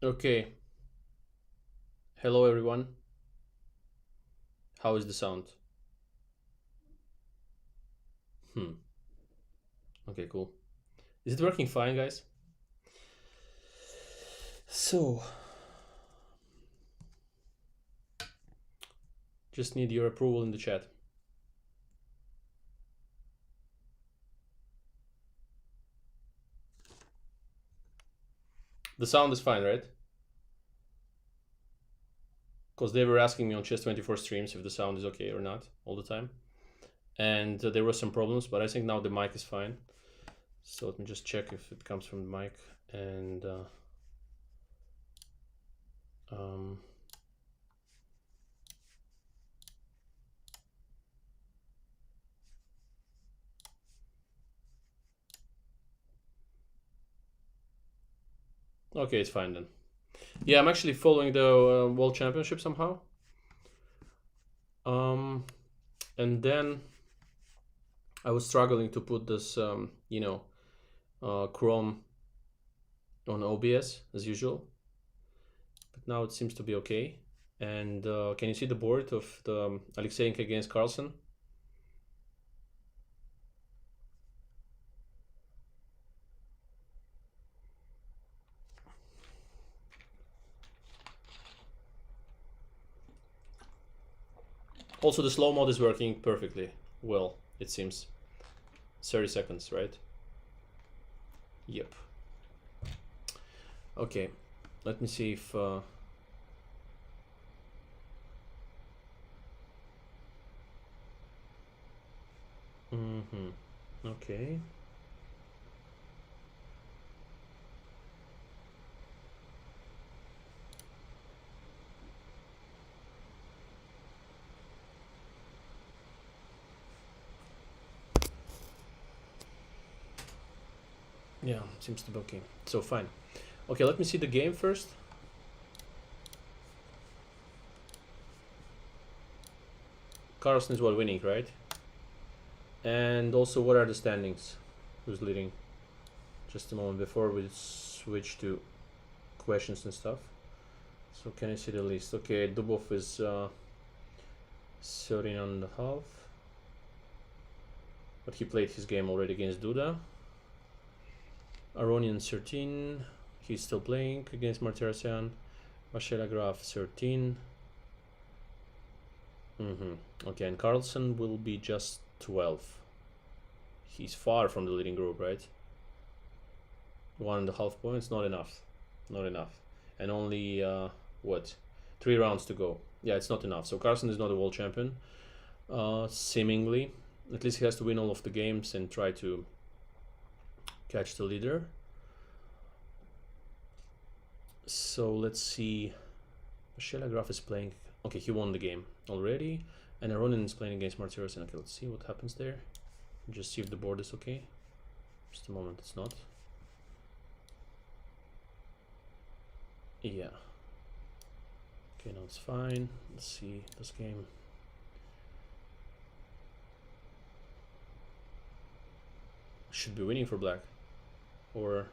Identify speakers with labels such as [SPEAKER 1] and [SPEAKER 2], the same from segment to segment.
[SPEAKER 1] Okay. Hello, everyone. How is the sound? Hmm. Okay, cool. Is it working fine, guys? So, just need your approval in the chat. The sound is fine, right? Because they were asking me on Chess24 streams if the sound is okay or not all the time. And there were some problems, but I think now the mic is fine. So let me just check if it comes from the mic. And um, okay, it's fine then. Yeah, I'm actually following the World Championship somehow. And then I was struggling to put this, Chrome on OBS as usual, but now it seems to be okay. And can you see the board of the Alexeyenko against Carlsen? Also, the slow mode is working perfectly well, it seems. 30 seconds, right? Yep. Okay, let me see if okay. Yeah, seems to be okay. So fine. Okay, let me see the game first. Carlsen is what, winning, right? And also, what are the standings? Who's leading? Just a moment before we switch to questions and stuff. So can I see the list? Okay, Dubov is 13.5. But he played his game already against Duda. Aronian 13. He's still playing against Martirosyan. Vashela Graf 13. Okay, and Carlsen will be just 12. He's far from the leading group, right? 1.5 points, not enough. Not enough. And only, what? 3 rounds to go. Yeah, it's not enough. So Carlsen is not a world champion, seemingly. At least he has to win all of the games and try to catch the leader. So let's see. Graf is playing. Okay, he won the game already. And Aronin is playing against Martirosyan. Okay, let's see what happens there. Just see if the board is okay. Just a moment, it's not. Yeah. Okay, now it's fine. Let's see this game. Should be winning for black. Or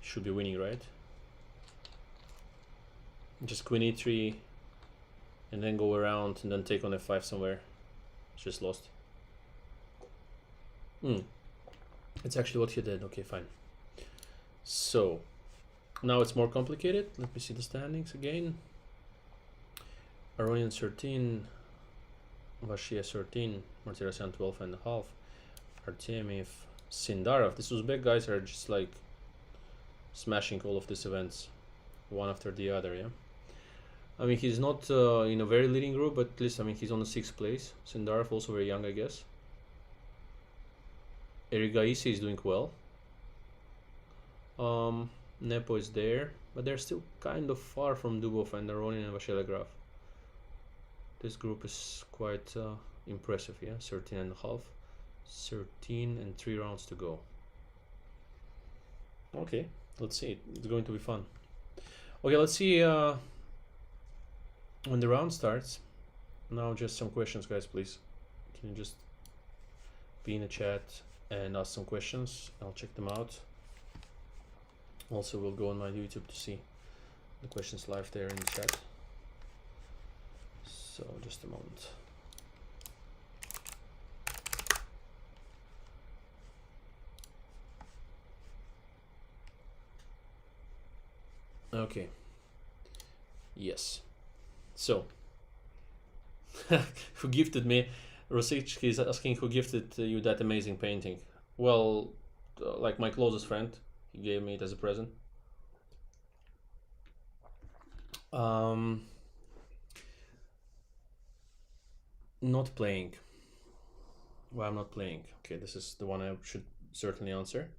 [SPEAKER 1] should be winning, right? Just queen e3 and then go around and then take on f5 somewhere. It's just lost. It's actually what he did. Okay, fine. So now it's more complicated. Let me see the standings again. Aronian 13, Vashia 13, Martirosyan 12.5, Artemiev, Sindarov. These Uzbek guys are just like smashing all of these events one after the other. Yeah, I mean, he's not in a very leading group, but at least, I mean, he's on the 6th place. Sindarov also very young, I guess. Erigaisi is doing well. Nepo is there, but they're still kind of far from Dubov and Aronin and Vashela Graf. This group is quite impressive, yeah. 13.5, 13 and 3 rounds to go. Okay, let's see. It's going to be fun. Okay, let's see when the round starts. Now just some questions, guys, please. Can you just be in the chat and ask some questions. I'll check them out. Also, we'll go on my YouTube to see the questions live there in the chat. So just a moment. Okay. Yes. So, who gifted me? Rosichki is asking who gifted you that amazing painting. Well, like my closest friend, he gave me it as a present. Not playing. Why I'm not playing? Okay, this is the one I should certainly answer.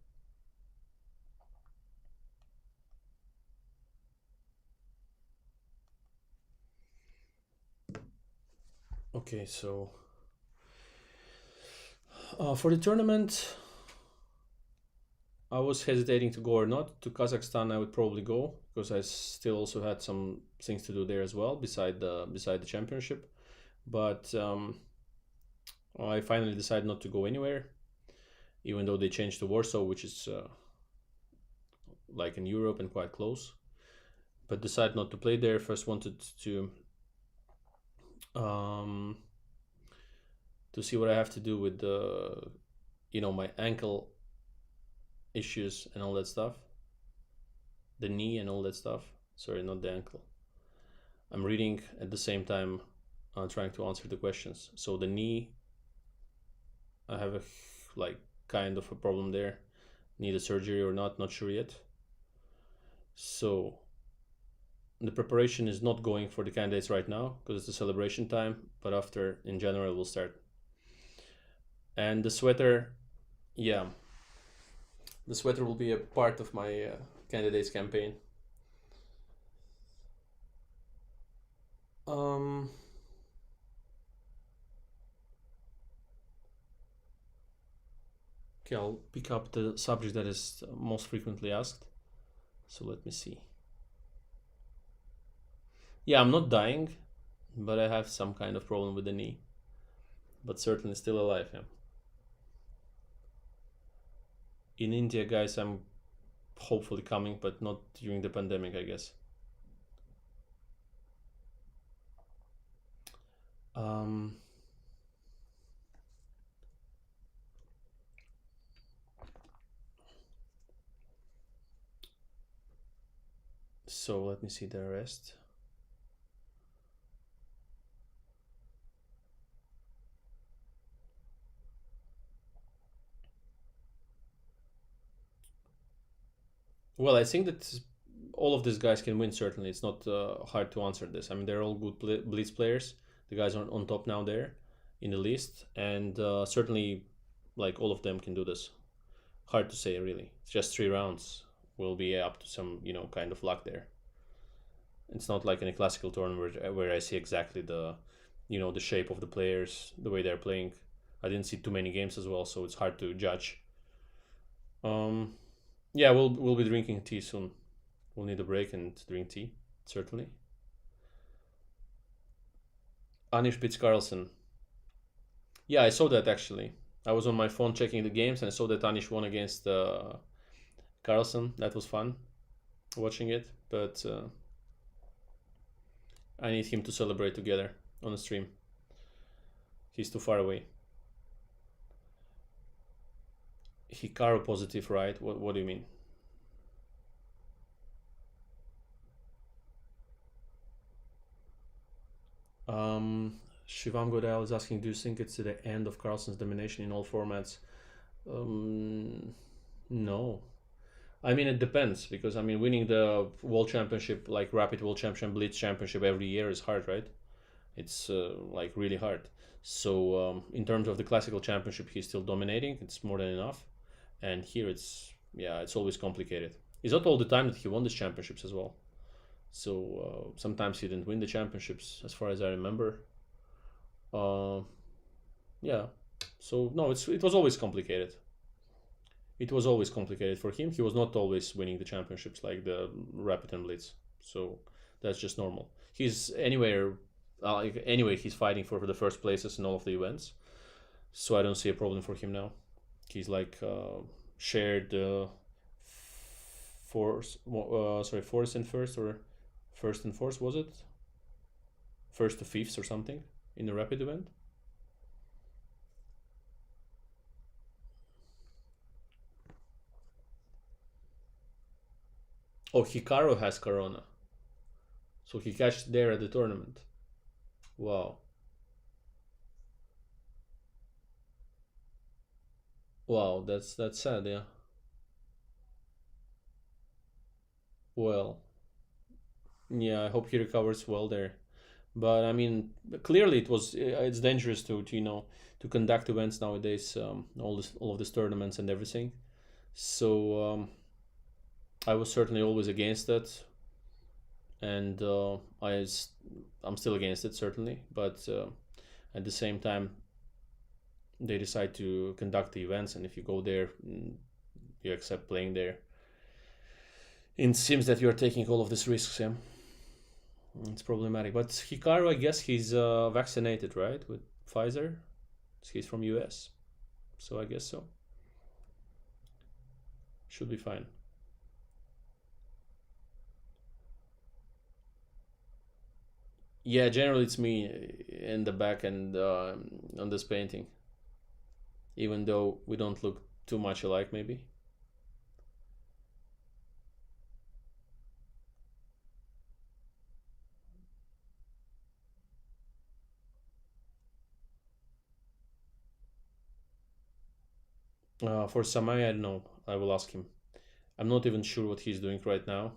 [SPEAKER 1] Okay, so for the tournament, I was hesitating to go or not. To Kazakhstan, I would probably go because I still also had some things to do there as well beside the championship. But I finally decided not to go anywhere, even though they changed to Warsaw, which is like in Europe and quite close. But decided not to play there. First wanted to see what I have to do with the, my ankle issues and all that stuff, the knee and all that stuff. Sorry, not the ankle. I'm reading at the same time, trying to answer the questions. So the knee, I have a kind of a problem there. Need a surgery or not sure yet. So the preparation is not going for the candidates right now because it's a celebration time, but after, in January, we'll start. And the sweater, yeah, the sweater will be a part of my candidates campaign. Okay, I'll pick up the subject that is most frequently asked. So let me see. Yeah, I'm not dying, but I have some kind of problem with the knee. But certainly still alive, yeah. In India, guys, I'm hopefully coming, but not during the pandemic, I guess. So let me see the rest. Well, I think that all of these guys can win, certainly. It's not hard to answer this. I mean, they're all good Blitz players. The guys are on top now there in the list. And certainly, like, all of them can do this. Hard to say, really. It's just 3 rounds. Will be up to some, kind of luck there. It's not like in a classical tournament where I see exactly the, the shape of the players, the way they're playing. I didn't see too many games as well, so it's hard to judge. Yeah, we'll be drinking tea soon. We'll need a break and drink tea, certainly. Anish beats Carlsen. Yeah, I saw that actually. I was on my phone checking the games and I saw that Anish won against Carlsen. That was fun watching it, but I need him to celebrate together on the stream. He's too far away. Hikaru positive, right? What do you mean? Shivam Godal is asking, do you think it's the end of Carlsen's domination in all formats? No. I mean, it depends because winning the World Championship, like Rapid World Championship, Blitz Championship every year is hard, right? It's really hard. So in terms of the Classical Championship, he's still dominating. It's more than enough. And here it's always complicated. It's not all the time that he won these championships as well. So sometimes he didn't win the championships, as far as I remember. Yeah. So no, it was always complicated. It was always complicated for him. He was not always winning the championships like the Rapid and Blitz. So that's just normal. He's anyway, he's fighting for the first places in all of the events. So I don't see a problem for him now. He's like shared fourth and first, or first and fourth, was it? First to fifth or something in the rapid event. Oh, Hikaru has Corona, so he catched there at the tournament. Wow, wow, that's sad. Yeah. Well, yeah. I hope he recovers well there. But I mean, clearly it's dangerous to to conduct events nowadays. All of these tournaments and everything. So I was certainly always against that, and I'm still against it certainly. But at the same time, they decide to conduct the events, and if you go there, you accept playing there. It seems that you're taking all of these risks. Yeah, it's problematic. But Hikaru, I guess he's vaccinated, right, with Pfizer. He's from US, so I guess so. Should be fine. Yeah, generally it's me in the back and on this painting, even though we don't look too much alike, maybe. For Samai, I don't know. I will ask him. I'm not even sure what he's doing right now.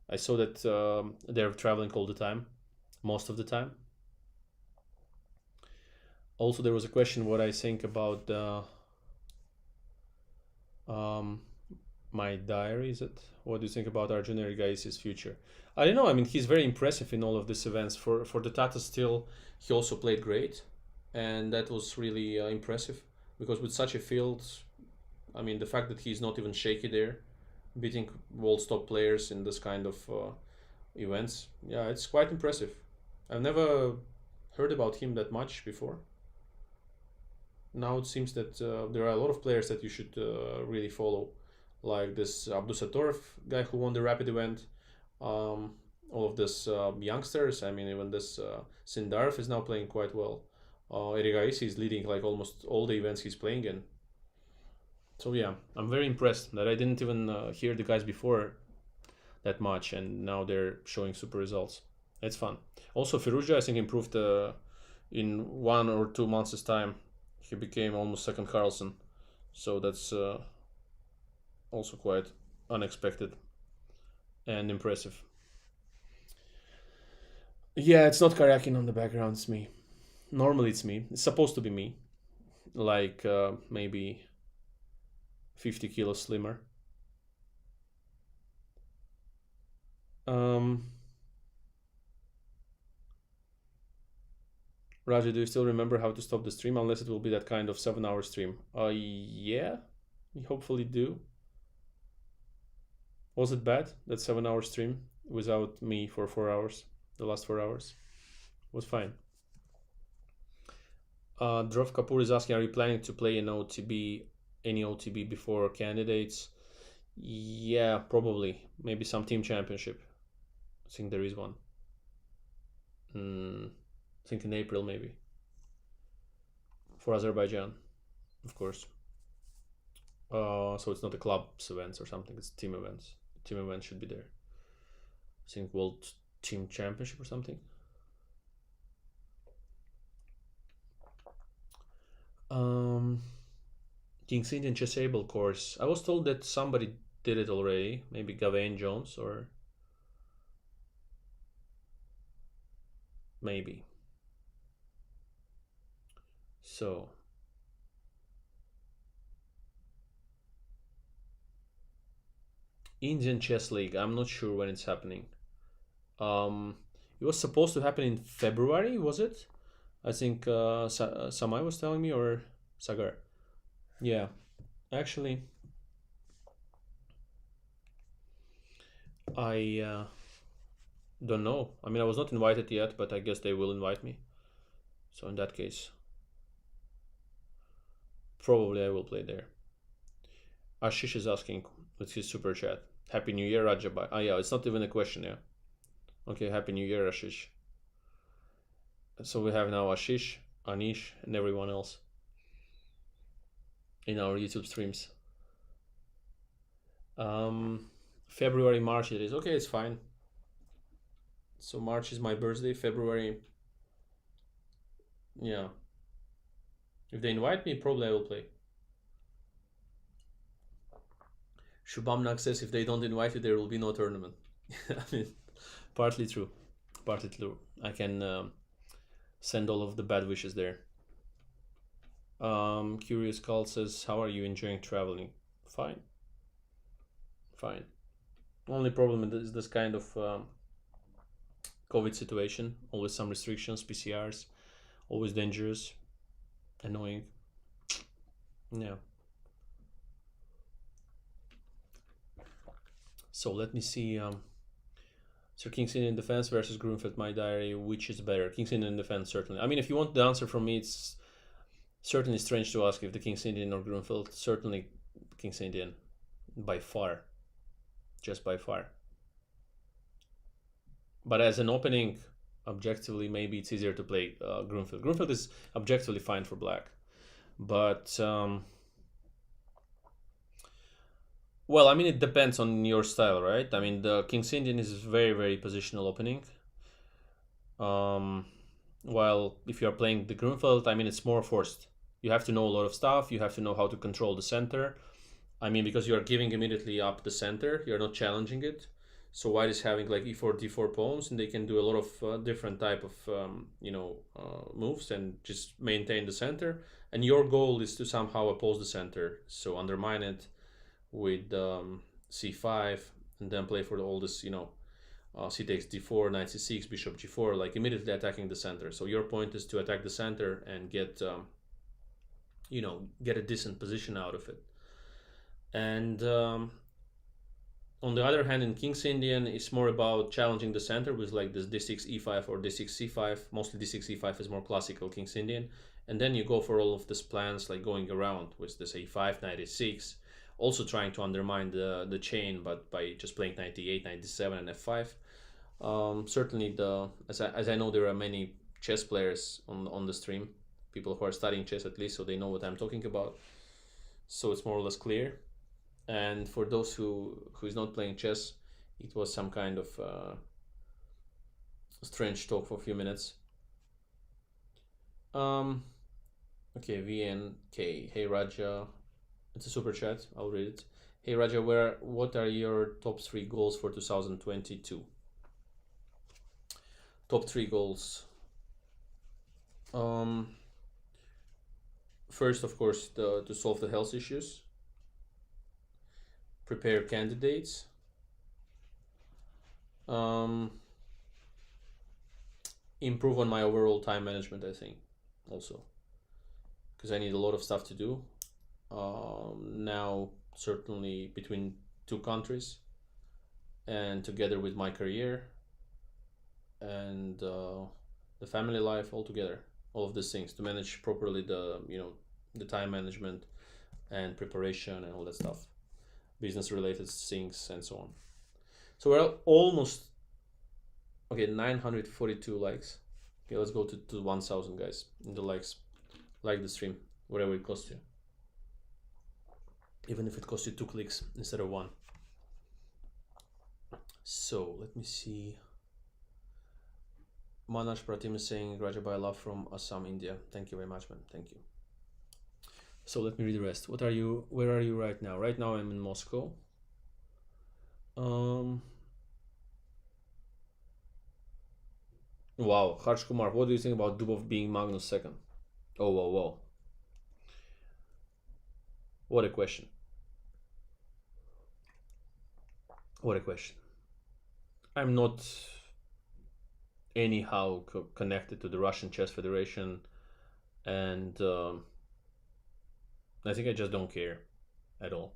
[SPEAKER 1] I saw that they're traveling all the time, most of the time. Also, there was a question what I think about um, my diary. Is it? What do you think about Arjun Erigai's future? I don't know. I mean, he's very impressive in all of these events. For the Tata Steel, he also played great, and that was really impressive because with such a field, I mean, the fact that he's not even shaky there, beating world top players in this kind of events, yeah, it's quite impressive. I've never heard about him that much before. Now it seems that there are a lot of players that you should really follow, like this Abdusatorov guy who won the rapid event. All of this youngsters. I mean, even this Sindarov is now playing quite well. Erigaisi is leading like almost all the events he's playing in. So yeah, I'm very impressed that I didn't even hear the guys before that much, and now they're showing super results. It's fun. Also, Firuja I think improved in 1 or 2 months' time. He became almost second Carlson, so that's also quite unexpected and impressive. Yeah, it's not Karyakin on the background. It's me. Normally, it's me. It's supposed to be me. Like maybe 50 kilos slimmer. Um, Raja, do you still remember how to stop the stream? Unless it will be that kind of 7 hour stream. Yeah, we hopefully do. Was it bad, that 7 hour stream without me for 4 hours? The last 4 hours was fine. Drov Kapoor is asking, are you planning to play an OTB, any OTB before candidates? Yeah, probably. Maybe some team championship. I think there is one. I think in April, maybe. For Azerbaijan, of course. So it's not a club's events or something, it's team events. Team events should be there. I think World Team Championship or something. King's Indian Chessable course. I was told that somebody did it already. Maybe Gawain Jones, or maybe. So Indian Chess League. I'm not sure when it's happening. Um, it was supposed to happen in February, was it? I think Samai was telling me, or Sagar. Yeah, actually, I don't know. I mean, I was not invited yet, but I guess they will invite me. So in that case, Probably I will play there. Ashish is asking with his super chat. Happy New Year, Rajabai. Ah, yeah, it's not even a question, yeah. Okay, Happy New Year, Ashish. So we have now Ashish, Anish, and everyone else in our YouTube streams. February, March it is. Okay, it's fine. So March is my birthday. February, yeah. If they invite me, probably I will play. Shubhamnak says if they don't invite you, there will be no tournament. I mean, partly true. Partly true. I can send all of the bad wishes there. Curious Call says, how are you enjoying traveling? Fine. Fine. Only problem is this kind of COVID situation. Always some restrictions, PCRs, always dangerous, annoying. Yeah. So let me see. Sir King's Indian Defense versus Grunfeld, My Diary. Which is better? King's Indian Defense, certainly. I mean, if you want the answer from me, it's certainly strange to ask if the King's Indian or Grunfeld. Certainly King's Indian, by far. Just by far. But as an opening, objectively, maybe it's easier to play Grunfeld. Grunfeld is objectively fine for black. But, well, I mean, it depends on your style, right? I mean, the King's Indian is very, very positional opening. While if you're playing the Grunfeld, I mean, it's more forced. You have to know a lot of stuff. You have to know how to control the center. I mean, because you are giving immediately up the center, you're not challenging it. So white is having like e4, d4 pawns, and they can do a lot of different type of moves and just maintain the center. And your goal is to somehow oppose the center, so undermine it with c5, and then play for all this, c takes d4, knight c6, bishop g4, like immediately attacking the center. So your point is to attack the center and get get a decent position out of it. And on the other hand, in King's Indian, it's more about challenging the center with like this d6 e5 or d6 c5. Mostly d6 e5 is more classical King's Indian. And then you go for all of these plans, like going around with this a5, knight a6, also trying to undermine the chain, but by just playing knight d8, knight d7, and f5. Certainly, as I know, there are many chess players on the stream, people who are studying chess at least, so they know what I'm talking about. So it's more or less clear. And for those who is not playing chess, it was some kind of strange talk for a few minutes. Okay, VNK. Hey Raja, it's a super chat. I'll read it. Hey Raja, what are your top 3 goals for 2022? Top 3 goals. First, of course, to solve the health issues. Prepare candidates. Improve on my overall time management, I think, also, because I need a lot of stuff to do now, certainly between 2 countries and together with my career and the family life altogether, all of these things to manage properly, the time management and preparation and all that stuff, business related things and so on. So we're almost, okay, 942 likes. Okay, let's go to 1000 guys in the likes. Like the stream, whatever it costs you, even if it costs you 2 clicks instead of 1. So let me see. Manash Pratim is saying, Rajabai, love from Assam, India. Thank you very much, man. Thank you. So let me read the rest. Where are you right now? Right now I'm in Moscow. Wow, Harsh Kumar, what do you think about Dubov being Magnus second? Oh, wow. What a question. What a question. I'm not anyhow connected to the Russian Chess Federation, and I think I just don't care at all.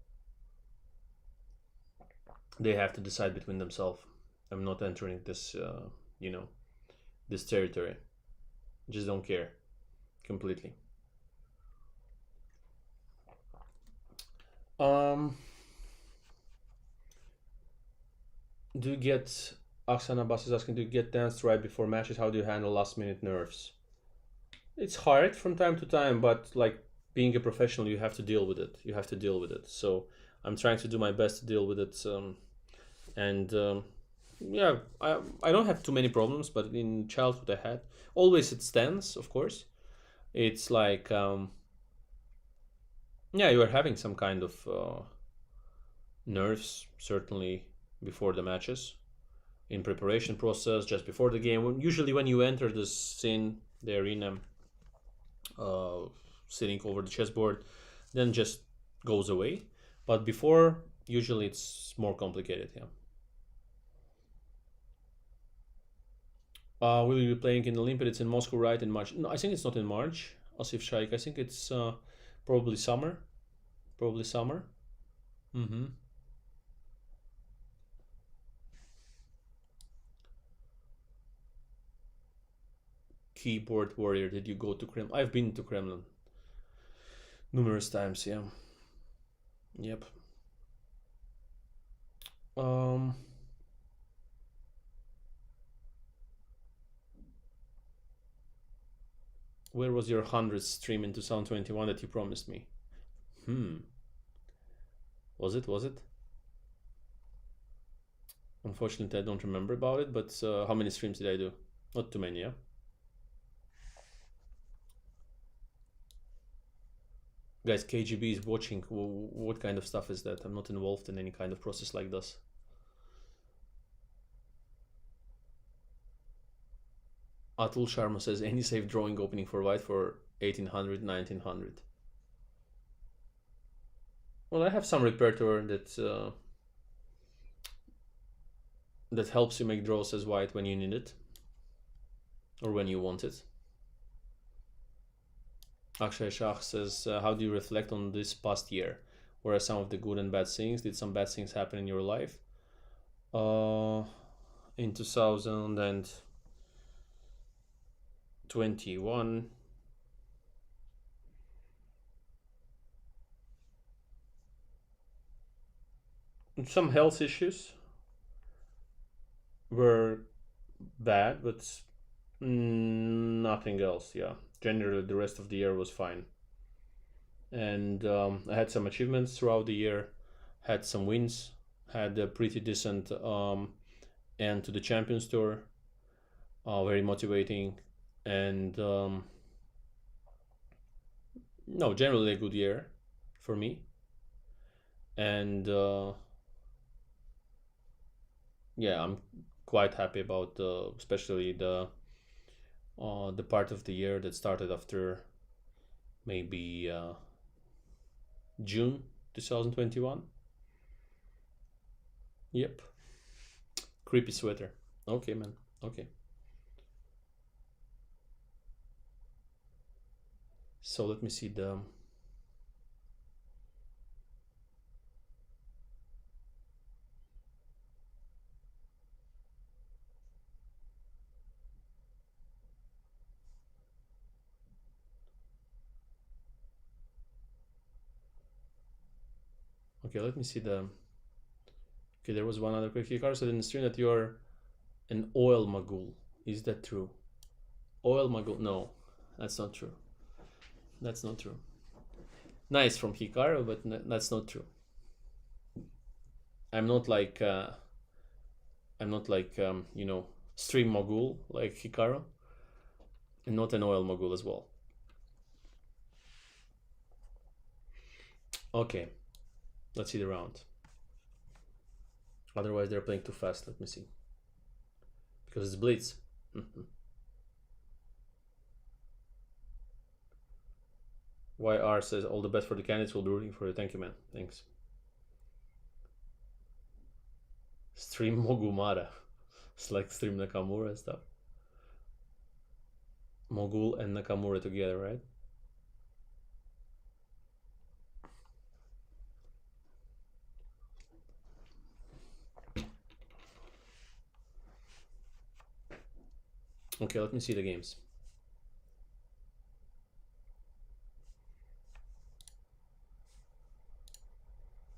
[SPEAKER 1] They have to decide between themselves. I'm not entering this, this territory. Just don't care completely. Um, do you get Oksana Abbas is asking, do you get danced right before matches? How do you handle last minute nerves? It's hard from time to time, but like being a professional, you have to deal with it. You have to deal with it. So I'm trying to do my best to deal with it. And yeah, I don't have too many problems, but in childhood I had. Always it stands, of course. It's like, yeah, you are having some kind of nerves, certainly before the matches, in preparation process, just before the game. Usually when you enter the scene, the arena, uh, sitting over the chessboard, then just goes away. But before, usually it's more complicated. Yeah. Will you be playing in the Olympiad? It's in Moscow, right? In March? No, I think it's not in March. Asif Shaikh. I think it's probably summer. Probably summer. Mm-hmm. Keyboard warrior. Did you go to Kremlin? I've been to Kremlin numerous times. Yeah. Yep. Um. Where was your 100th stream in 2021 that you promised me? Hmm. Was it? Was it? Unfortunately, I don't remember about it. But how many streams did I do? Not too many. Yeah. Guys, KGB is watching. What kind of stuff is that? I'm not involved in any kind of process like this. Atul Sharma says, any safe drawing opening for white for 1800, 1900. Well, I have some repertoire that helps you make draws as white when you need it, or when you want it. Akshay Shah says, how do you reflect on this past year? What are some of the good and bad things? Did some bad things happen in your life? In 2021, some health issues were bad, but nothing else. Yeah, generally the rest of the year was fine. And I had some achievements throughout the year, had some wins, had a pretty decent end to the Champions Tour, very motivating, and no, generally a good year for me. And yeah, I'm quite happy about especially the part of the year that started after maybe June 2021. Yep. Creepy sweater. Okay, man. Okay. So let me see the. Okay, let me see the. Okay, there was one other quick card. So in the stream that you are an oil magul. Is that true? Oil magul? No, that's not true. That's not true. Nice from Hikaru, but that's not true. I'm not like stream mogul like Hikaru, and not an oil mogul as well. Okay, let's see the round. Otherwise, they're playing too fast. Let me see. Because it's blitz. YR says, all the best for the candidates. Will be rooting for you. Thank you, man. Thanks. Stream Mogumara. It's like stream Nakamura and stuff. Mogul and Nakamura together, right? Okay, let me see the games.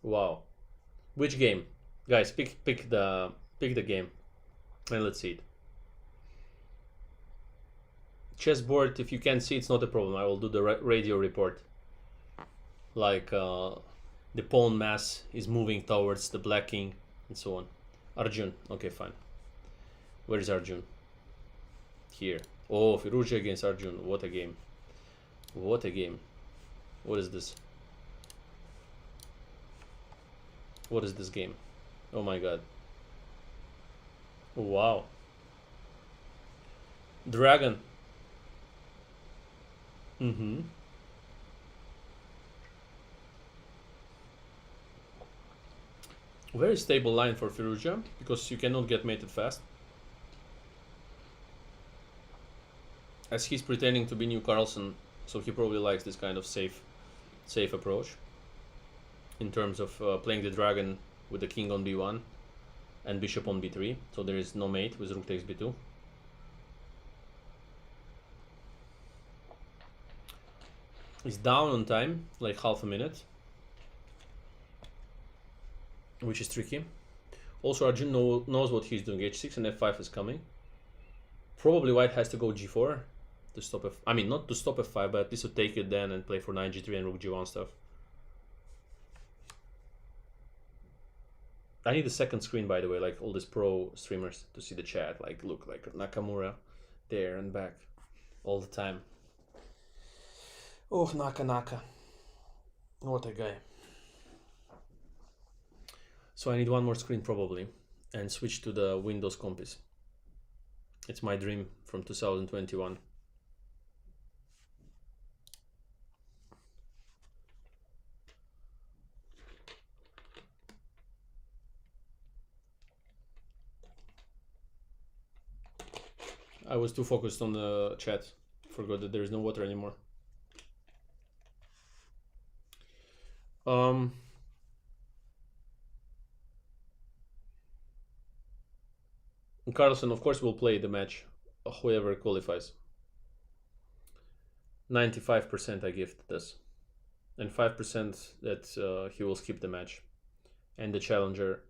[SPEAKER 1] Wow. Which game? Guys, pick the game and let's see it. Chessboard, if you can't see, it's not a problem. I will do the radio report. Like the pawn mass is moving towards the black king and so on. Arjun, okay, fine. Where is Arjun? Here. Oh, Firouzja against Arjun. What a game. What a game. What is this? What is this game? Oh my god. Wow. Dragon. Mm-hmm. Very stable line for Firouzja because you cannot get mated fast. As he's pretending to be new Carlsen, so he probably likes this kind of safe approach in terms of playing the dragon with the king on b1 and bishop on b3, so there is no mate with rook takes b2. He's down on time, like half a minute, which is tricky. Also, Arjun knows what he's doing. h6 and f5 is coming. Probably white has to go g4 to stop I mean, not to stop f5, but at least to take it then and play for knight g3 and rook g1 stuff. I need a second screen, by the way, like all these pro streamers to see the chat. Like, look, like Nakamura there and back all the time. Oh, Naka. What a guy. So I need one more screen probably and switch to the Windows Compass. It's my dream from 2021. I was too focused on the chat. Forgot that there is no water anymore. Carlsen, of course, will play the match, whoever qualifies. 95% I give this, and 5% that he will skip the match, and the challenger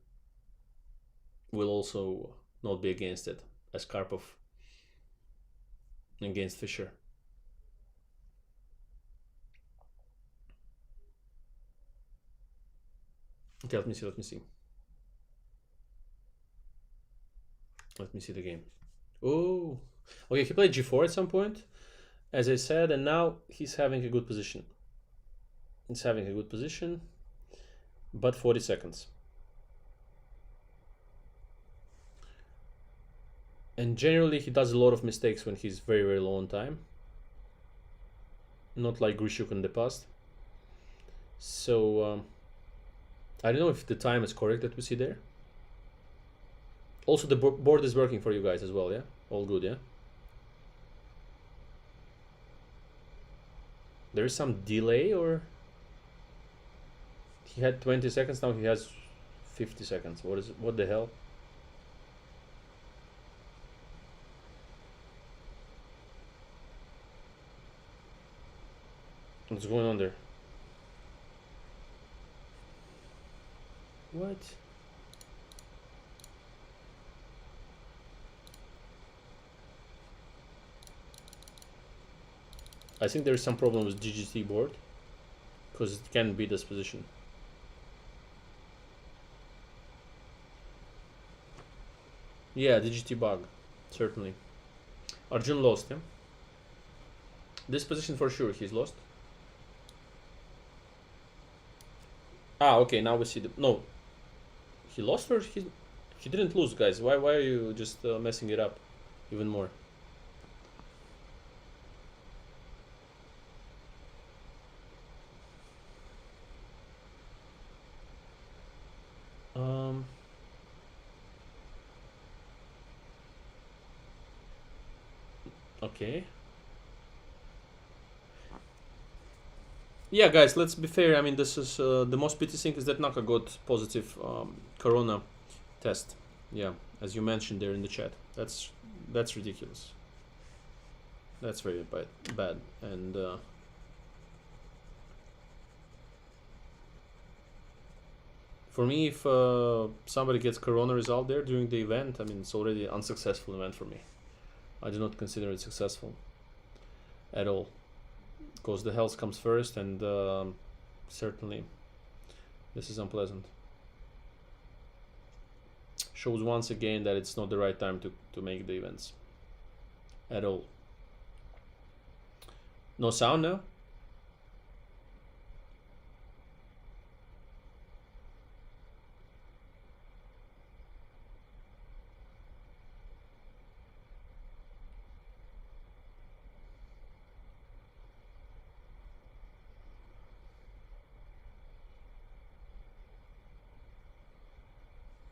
[SPEAKER 1] will also not be against it, as Karpov against Fischer. Okay, let me see. Let me see the game. Oh, okay, he played g4 at some point, as I said, and now he's having a good position. But 40 seconds. And generally he does a lot of mistakes when he's very, very low on time. Not like Grishuk in the past. So, I don't know if the time is correct that we see there. Also, the board is working for you guys as well, yeah? All good, yeah? There is some delay, or he had 20 seconds, now he has 50 seconds. What the hell? What's going on there? What? I think there is some problem with GGT board because it can be this position. Yeah, DGT bug, certainly. Arjun lost him. This position for sure he's lost. Ah, okay, now we see the... No. He lost or he didn't lose, guys. Why are you just messing it up even more? Okay. Yeah, guys, let's be fair. I mean, this is the most pity thing is that Naka got positive corona test. Yeah, as you mentioned there in the chat. That's ridiculous. That's very bad. And For me, if somebody gets corona result there during the event, I mean, it's already an unsuccessful event for me. I do not consider it successful at all, because the health comes first, and certainly this is unpleasant. Shows once again that it's not the right time to make the events at all. No sound now?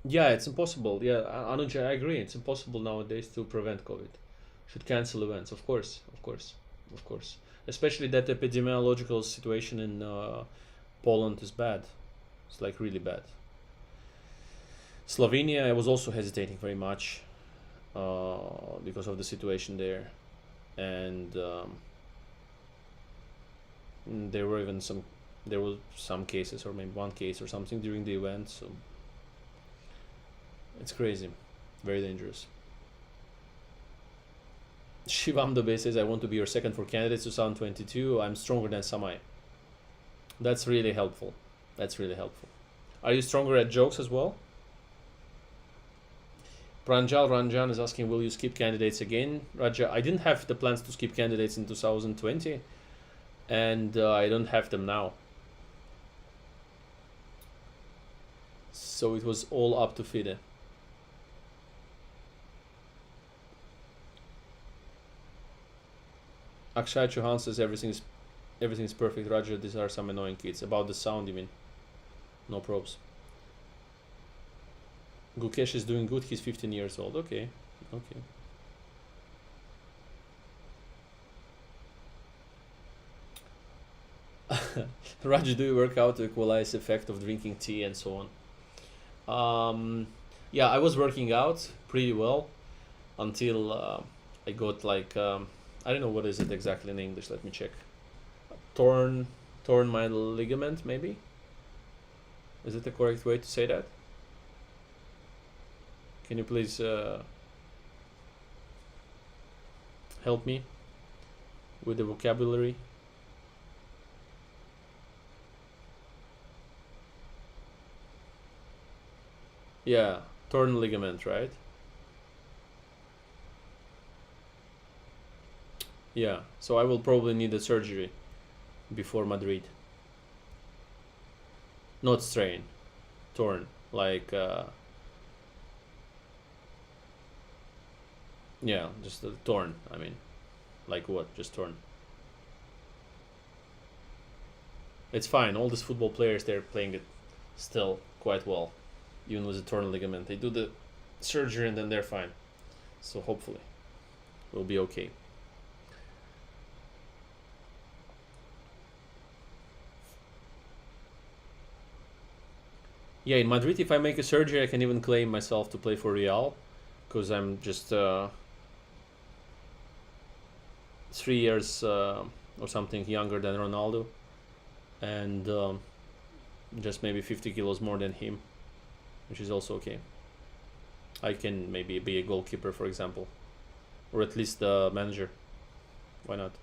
[SPEAKER 1] Yeah, it's impossible. Yeah, Anuj, I agree. It's impossible nowadays to prevent COVID. Should cancel events, of course, of course, of course. Especially that epidemiological situation in Poland is bad. It's like really bad. Slovenia, I was also hesitating very much because of the situation there, and there were some cases, or maybe one case or something during the event. So it's crazy, very dangerous. Shivam Dubey says, I want to be your second for candidates 2022. I'm stronger than Samai. That's really helpful. That's really helpful. Are you stronger at jokes as well? Pranjal Ranjan is asking, will you skip candidates again? Raja, I didn't have the plans to skip candidates in 2020, and I don't have them now. So it was all up to FIDE. Akshay Chauhan says everything's perfect. Roger, these are some annoying kids. About the sound, you mean? No probes. Gukesh is doing good. He's 15 years old. Okay, okay. Raj, do you work out to equalize effect of drinking tea and so on? Yeah, I was working out pretty well until I got like I don't know what is it exactly in English. Let me check. Torn my ligament, maybe. Is it the correct way to say that? Can you please help me with the vocabulary? Yeah, torn ligament, right? Yeah, so I will probably need a surgery before Madrid. Not strain, torn, like yeah, just torn. I mean, like what? Just torn. It's fine. All these football players, they're playing it still quite well, even with a torn ligament. They do the surgery and then they're fine. So hopefully, we'll be okay. Yeah, in Madrid, if I make a surgery, I can even claim myself to play for Real, because I'm just 3 years or something younger than Ronaldo, and just maybe 50 kilos more than him, which is also okay. I can maybe be a goalkeeper, for example, or at least the manager. Why not?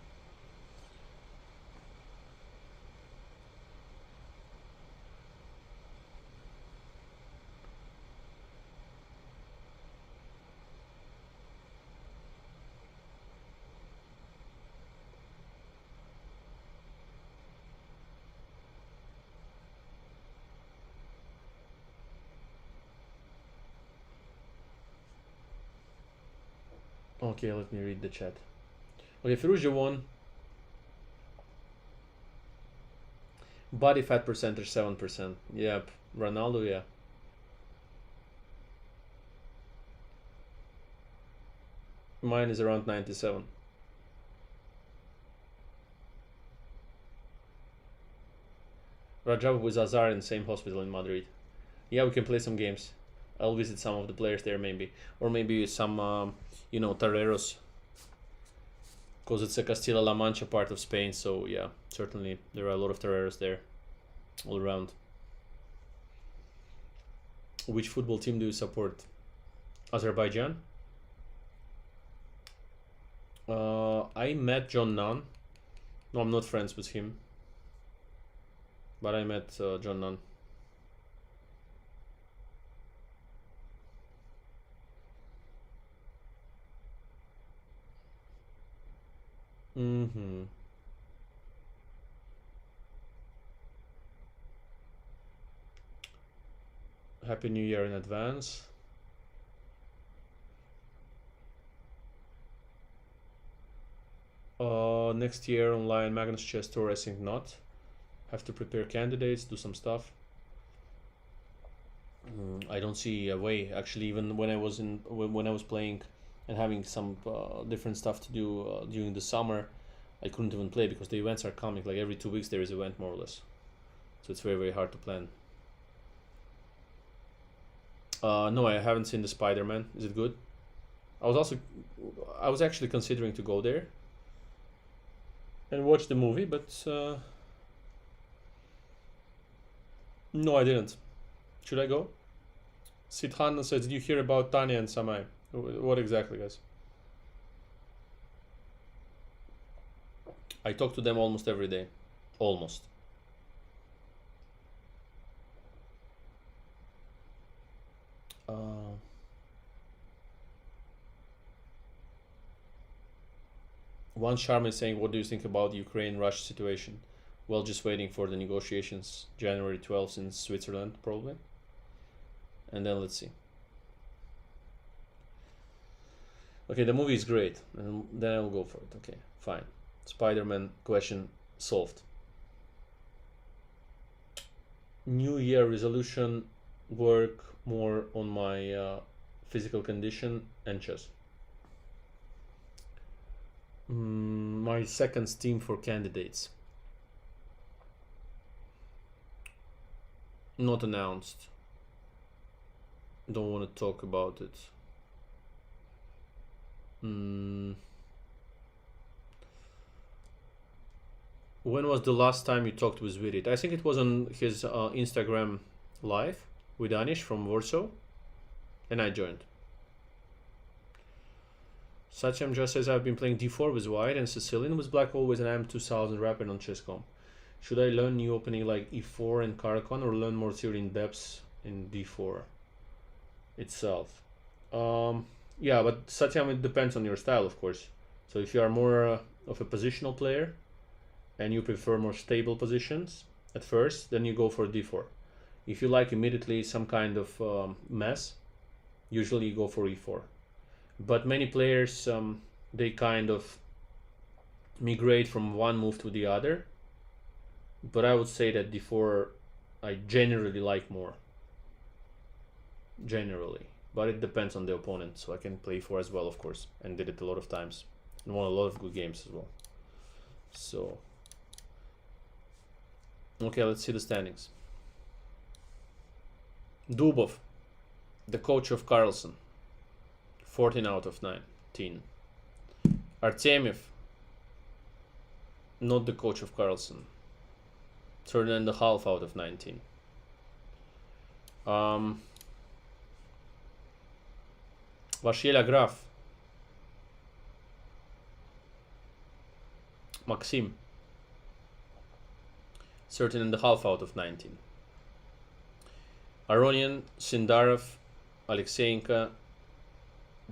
[SPEAKER 1] Okay, let me read the chat. Okay, Firuja won. Body fat percentage 7%. Yep. Ronaldo, yeah. Mine is around 97. Rajab with Azar in the same hospital in Madrid. Yeah, we can play some games. I'll visit some of the players there, maybe, or maybe some toreros, because it's a Castilla-La Mancha part of Spain. So yeah, certainly there are a lot of toreros there, all around. Which football team do you support? Azerbaijan. I met John Nunn. No, I'm not friends with him, but I met John Nunn. Happy New Year in advance. Next year online Magnus Chess Tour, I think not. Have to prepare candidates, do some stuff. I don't see a way. Actually, even when I was playing and having some different stuff to do during the summer, I couldn't even play because the events are coming. Like every 2 weeks there is an event, more or less. So it's very, very hard to plan. No, I haven't seen the Spider-Man. Is it good? I was actually considering to go there and watch the movie, but no, I didn't. Should I go? Sidhan says, did you hear about Tanya and Samai? What exactly, guys? I talk to them almost every day. Almost. One Sharma is saying, what do you think about the Ukraine-Russia situation? Well, just waiting for the negotiations January 12th in Switzerland, probably. And then let's see. Okay, the movie is great. And then I'll go for it. Okay, fine. Spider-Man question solved. New Year resolution, work more on my physical condition and chess. My second Steam for candidates. Not announced. Don't want to talk about it. When was the last time you talked with Virit? I think it was on his Instagram live with Anish from Warsaw, and I joined. Satyam just says, I've been playing d4 with white and Sicilian with black always, and I'm 2000 rapid on chess.com. Should I learn new opening like e4 and Karakon, or learn more theory in depths in d4 itself? Yeah, but Satyam, it depends on your style, of course. So if you are more of a positional player and you prefer more stable positions at first, then you go for d4. If you like immediately some kind of mess, usually you go for e4. But many players, they kind of migrate from one move to the other. But I would say that d4 I generally like more. Generally. But it depends on the opponent. So I can play e4 as well, of course. And did it a lot of times. And won a lot of good games as well. So. Okay, let's see the standings. Dubov, the coach of Carlsen. 14 out of 19. Artemiev, not the coach of Carlsen. 13.5 out of 19. Vashilia Graf. Maxim. 13.5 out of 19. Aronian, Sindarov, Alexeyenko,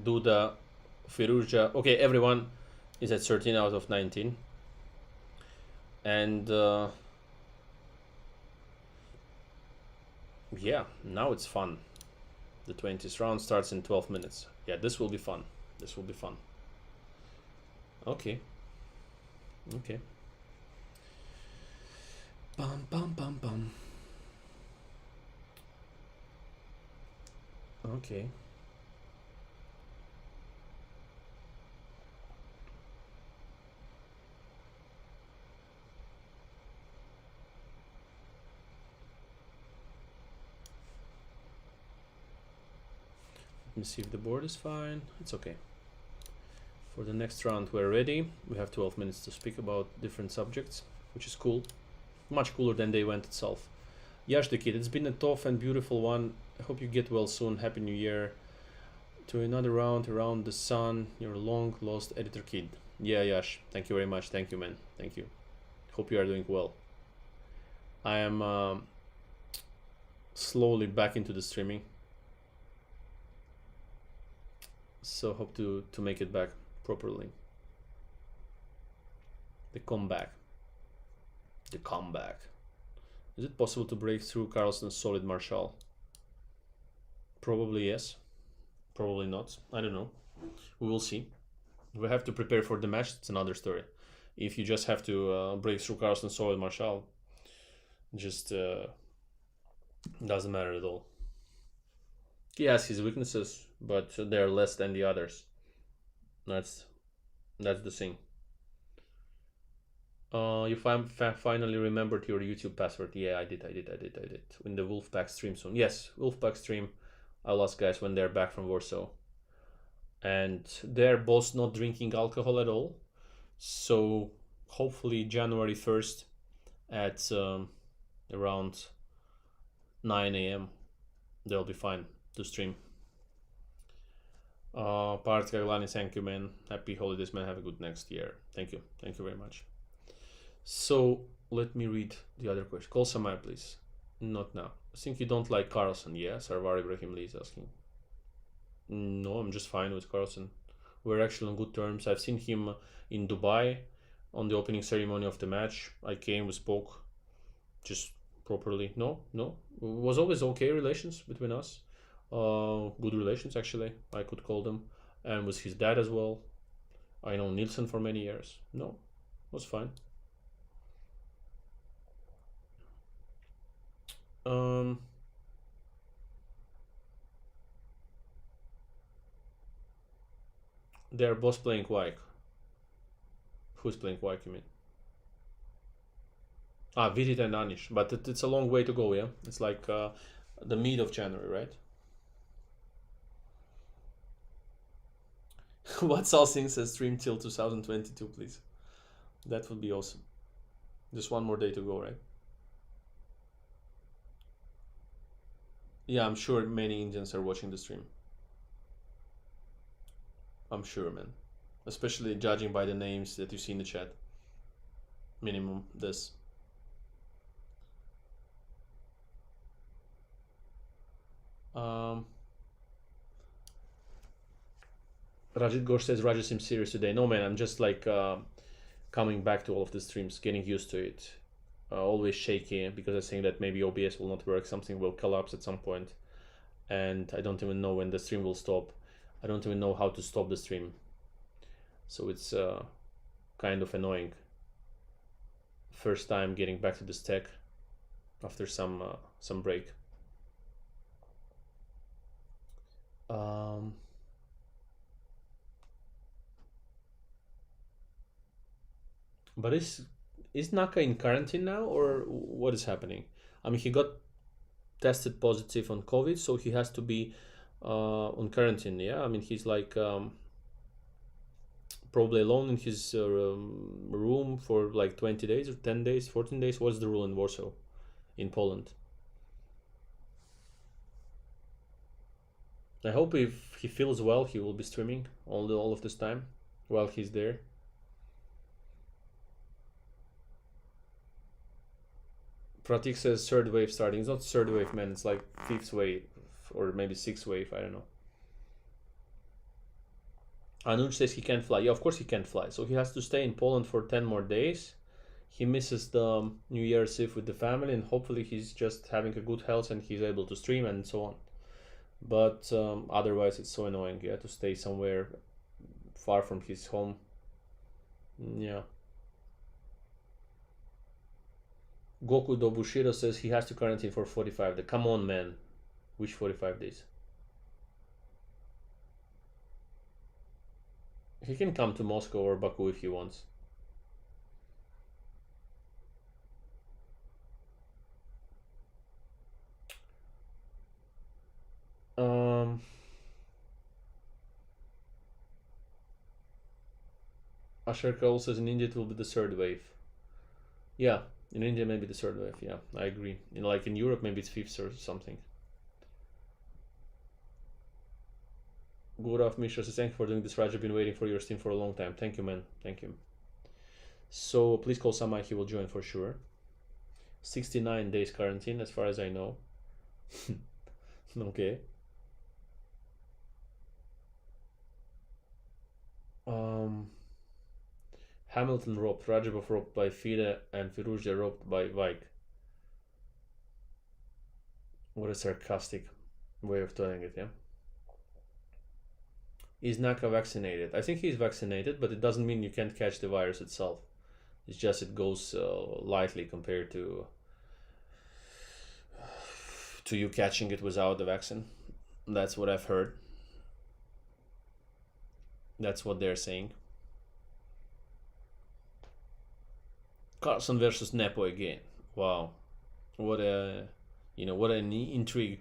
[SPEAKER 1] Duda, Firuzja. Okay, everyone is at 13 out of 19. And yeah, now it's fun. The 20th round starts in 12 minutes. Yeah, this will be fun. This will be fun. Okay. Okay. Bum, bum, bum, bum. Okay. Let me see if the board is fine. It's okay. For the next round, we're ready. We have 12 minutes to speak about different subjects, which is cool. Much cooler than the event itself. Yash the kid, it's been a tough and beautiful one. I hope you get well soon. Happy New Year. To another round around the sun, your long lost editor kid. Yeah, Yash. Thank you very much. Thank you, man. Thank you. Hope you are doing well. I am slowly back into the streaming, so hope to make it back properly. The comeback. The comeback. Is it possible to break through Carlsen's solid Marshall? Probably yes. Probably not. I don't know. We will see. We have to prepare for the match. It's another story. If you just have to break through Carlsen's solid Marshall, just doesn't matter at all. He has his weaknesses, but they're less than the others. That's the thing. You finally remembered your YouTube password. Yeah, I did. In the Wolfpack stream soon. Yes, Wolfpack stream. I'll ask guys when they're back from Warsaw. And they're both not drinking alcohol at all. So hopefully January 1st at around 9 a.m. they'll be fine to stream. Part Kaglani, thank you, man. Happy holidays, man. Have a good next year. Thank you very much. So let me read the other question. Call Samaya, please. Not now. I think you don't like Carlsen. Yes, Sarvar Ibrahim Lee is asking. No, I'm just fine with Carlsen. We're actually on good terms. I've seen him in Dubai on the opening ceremony of the match. I came, we spoke just properly. No, it was always okay relations between us. Good relations, actually, I could call them. And with his dad as well. I know Nielsen for many years. No, it was fine. They're both playing Wyke. Who's playing Wyke, you mean? Vitit and Anish. But it's a long way to go, yeah? It's like the mid of January, right? What's all things a stream till 2022, please? That would be awesome. Just one more day to go, right? Yeah, I'm sure many Indians are watching the stream. I'm sure, man. Especially judging by the names that you see in the chat. Minimum this. Rajit Ghosh says Rajit seems serious today. No, man, I'm just like coming back to all of the streams, getting used to it. Always shaky because I think that maybe OBS will not work, something will collapse at some point, and I don't even know when the stream will stop. I don't even know how to stop the stream, so it's kind of annoying. First time getting back to this tech after some break. But is Naka in quarantine now, or what is happening? I mean, he got tested positive on COVID, so he has to be on quarantine. Yeah, I mean, he's like probably alone in his room for like 20 days or 10 days, 14 days. What's the rule in Warsaw, in Poland? I hope if he feels well, he will be streaming all of this time while he's there. Pratik says third wave starting. It's not third wave, man. It's like fifth wave or maybe sixth wave. I don't know. Anuj says he can't fly. Yeah, of course he can't fly. So he has to stay in Poland for 10 more days. He misses the New Year's Eve with the family, and hopefully he's just having a good health and he's able to stream and so on. But otherwise, it's so annoying, yeah, to stay somewhere far from his home. Yeah. Goku Dobushiro says he has to quarantine for 45 days. Come on, man. Which 45 days? He can come to Moscow or Baku if he wants. Asher Cole says in India it will be the third wave. Yeah, In India, maybe the third wave. Yeah, I agree. Like in Europe, maybe it's fifth or something. Gurav Mishra says, thank you for doing this, Raj. I've been waiting for your stream for a long time. Thank you, man. Thank you. So please call Samai. He will join for sure. 69 days quarantine, as far as I know. Okay. Hamilton robbed, Rajabov robbed by Fide, and Firouzja robbed by Vaik. What a sarcastic way of telling it, yeah? Is Naka vaccinated? I think he's vaccinated, but it doesn't mean you can't catch the virus itself. It's just it goes lightly compared to you catching it without the vaccine. That's what I've heard. That's what they're saying. Carlson versus Nepo again. Wow, what a what an intrigue.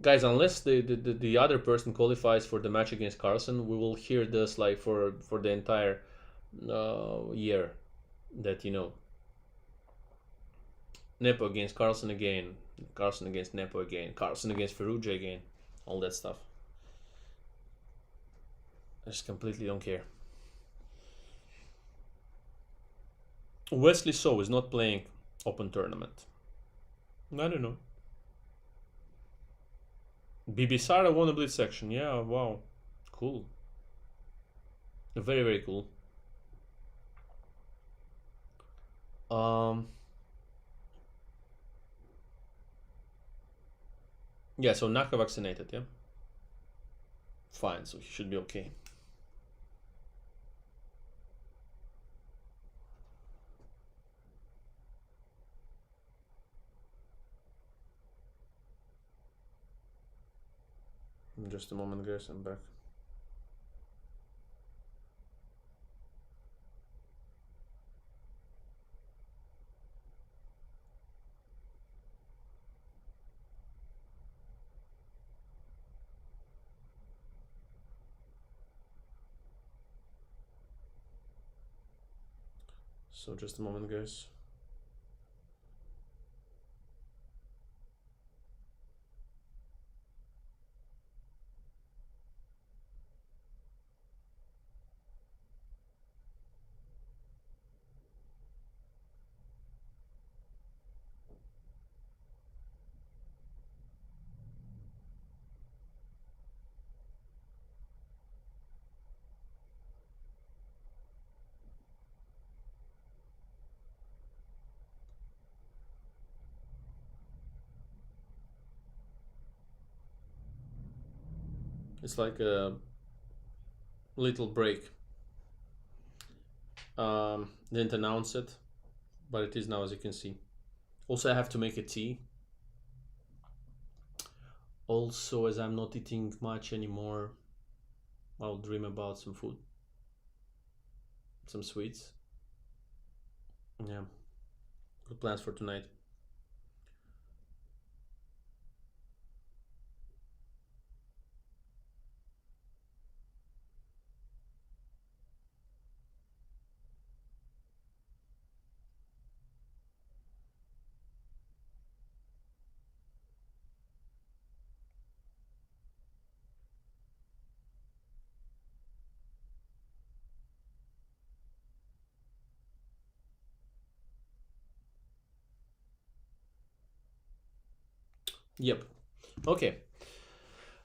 [SPEAKER 1] Guys, unless the other person qualifies for the match against Carlson, we will hear this like for the entire year. That Nepo against Carlson again, Carlson against Nepo again, Carlson against Firouzja again, all that stuff. I just completely don't care. Wesley So is not playing open tournament. I don't know. Bibisara won a blitz section. Yeah, wow. Cool. Very, very cool. Yeah, so Naka vaccinated, yeah? Fine, so he should be okay. Just a moment, guys, I'm back. So just a moment, guys. It's like a little break. Didn't announce it, but it is now, as you can see. Also, I have to make a tea. Also, as I'm not eating much anymore, I'll dream about some food, some sweets. Yeah, good plans for tonight. Yep. Okay.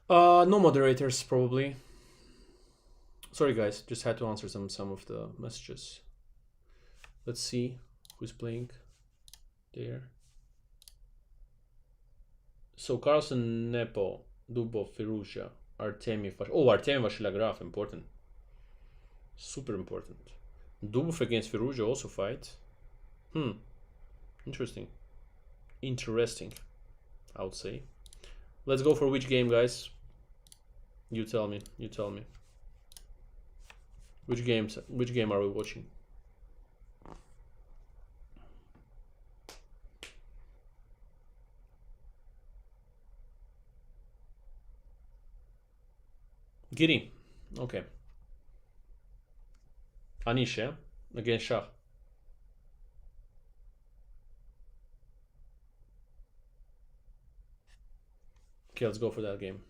[SPEAKER 1] No moderators probably. Sorry guys, just had to answer some of the messages. Let's see who's playing there. So Carlson, Nepo, Dubov, Firouzja, Artemi, Artemi Vashila Graf, important. Super important. Dubov against Firouzja also fight. Interesting. Interesting, I would say. Let's go for which game, guys? You tell me. You tell me. Which game are we watching? Giri. Okay. Anish, yeah? Against Shah. Okay, let's go for that game.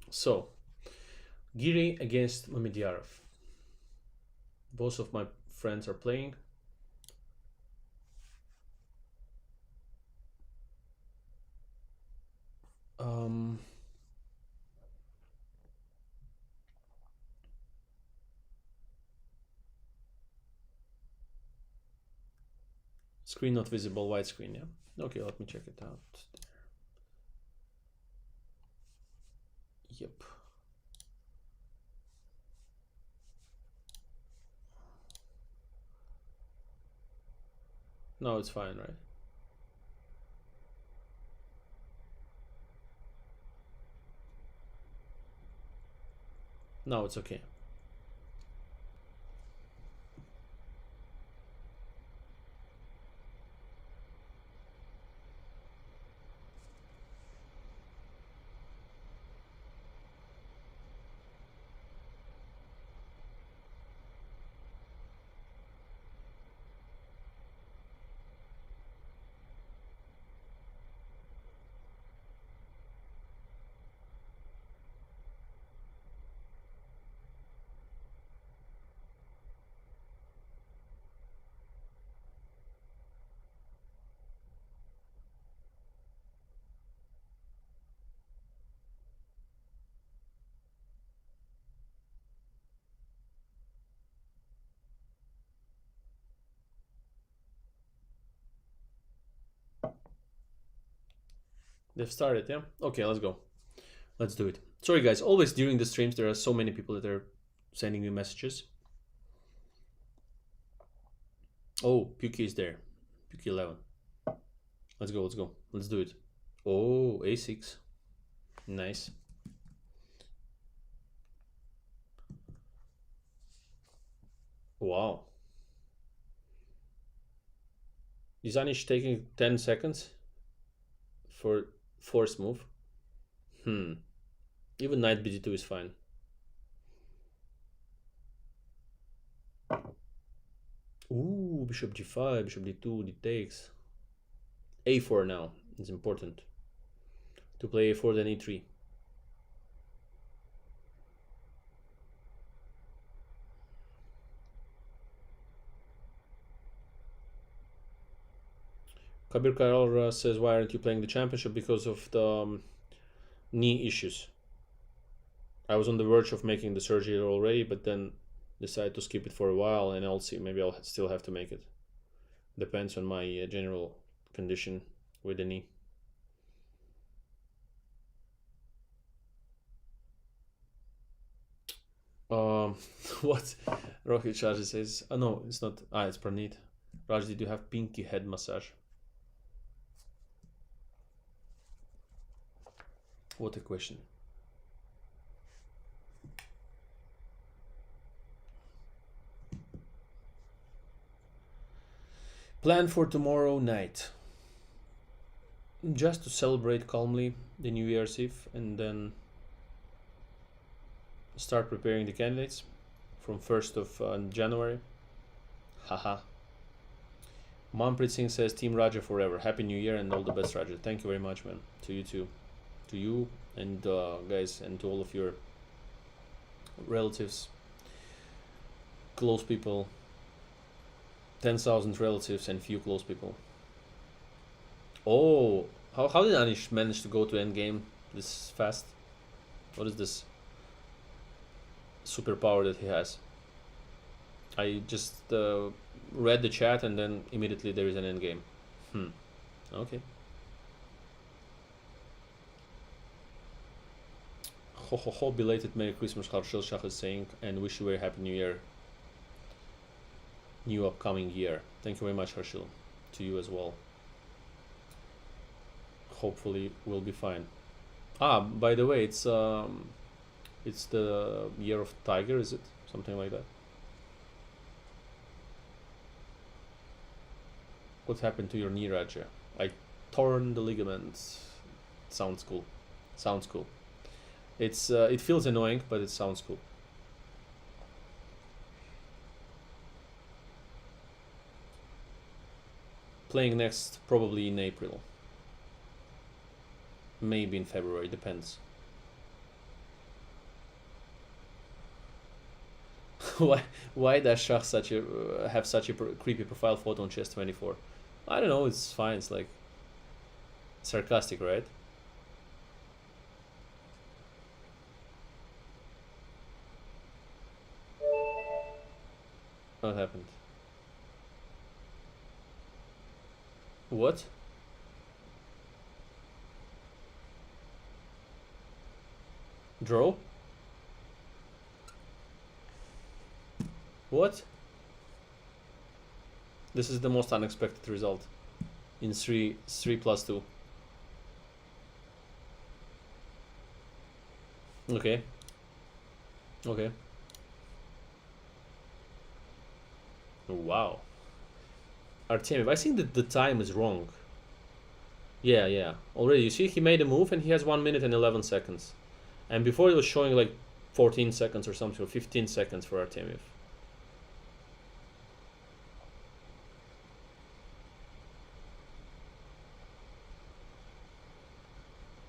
[SPEAKER 1] So, Giri against Mamidyarov. Both of my friends are playing. Um, Screen not visible, widescreen, yeah? Okay, let me check it out. Yep. No, it's fine, right? No, it's okay. They've started, yeah? Okay, let's go. Let's do it. Sorry, guys. Always during the streams, there are so many people that are sending me messages. Oh, Puki is there. Puki 11. Let's go, let's go. Let's do it. Oh, A6. Nice. Wow. Is Anish taking 10 seconds for force move? Even knight bd2 is fine. Ooh, bishop g5, bishop d2, d takes. a4 now. It's important to play a4 then e3. Kabir Karol says, why aren't you playing the championship? Because of the knee issues. I was on the verge of making the surgery already, but then decided to skip it for a while, and I'll see. Maybe I'll still have to make it. Depends on my general condition with the knee. What? Rocket Charge says, oh no, it's not. It's Pranit. Raj, did you have pinky head massage? What a question. Plan for tomorrow night. Just to celebrate calmly the New Year's Eve and then start preparing the candidates from 1st of January. Haha. Manpreet Singh says, Team Raja forever. Happy New Year and all the best, Raja. Thank you very much, man. To you too. To you and guys, and to all of your relatives, close people, 10,000 relatives and few close people. Oh, how did Anish manage to go to endgame this fast? What is this superpower that he has? I just read the chat and then immediately there is an endgame. Okay. Ho ho ho, belated Merry Christmas, Harshil Shah is saying, and wish you a very happy New Year. New upcoming year. Thank you very much, Harshil. To you as well. Hopefully we'll be fine. By the way, it's It's the year of tiger, is it? Something like that. What happened to your knee, Raja? I torn the ligaments. Sounds cool. Sounds cool. It's it feels annoying, but it sounds cool. Playing next, probably in April. Maybe in February, depends. Why does Shah have such a creepy profile photo on chess 24? I don't know. It's fine. It's like sarcastic, right? What happened? What? Draw? What? This is the most unexpected result. In 3+2. Okay. Okay. Wow. Artemiev, I think that the time is wrong. Yeah. Already, you see, he made a move and he has 1 minute and 11 seconds. And before it was showing like 14 seconds or something, or 15 seconds for Artemiev.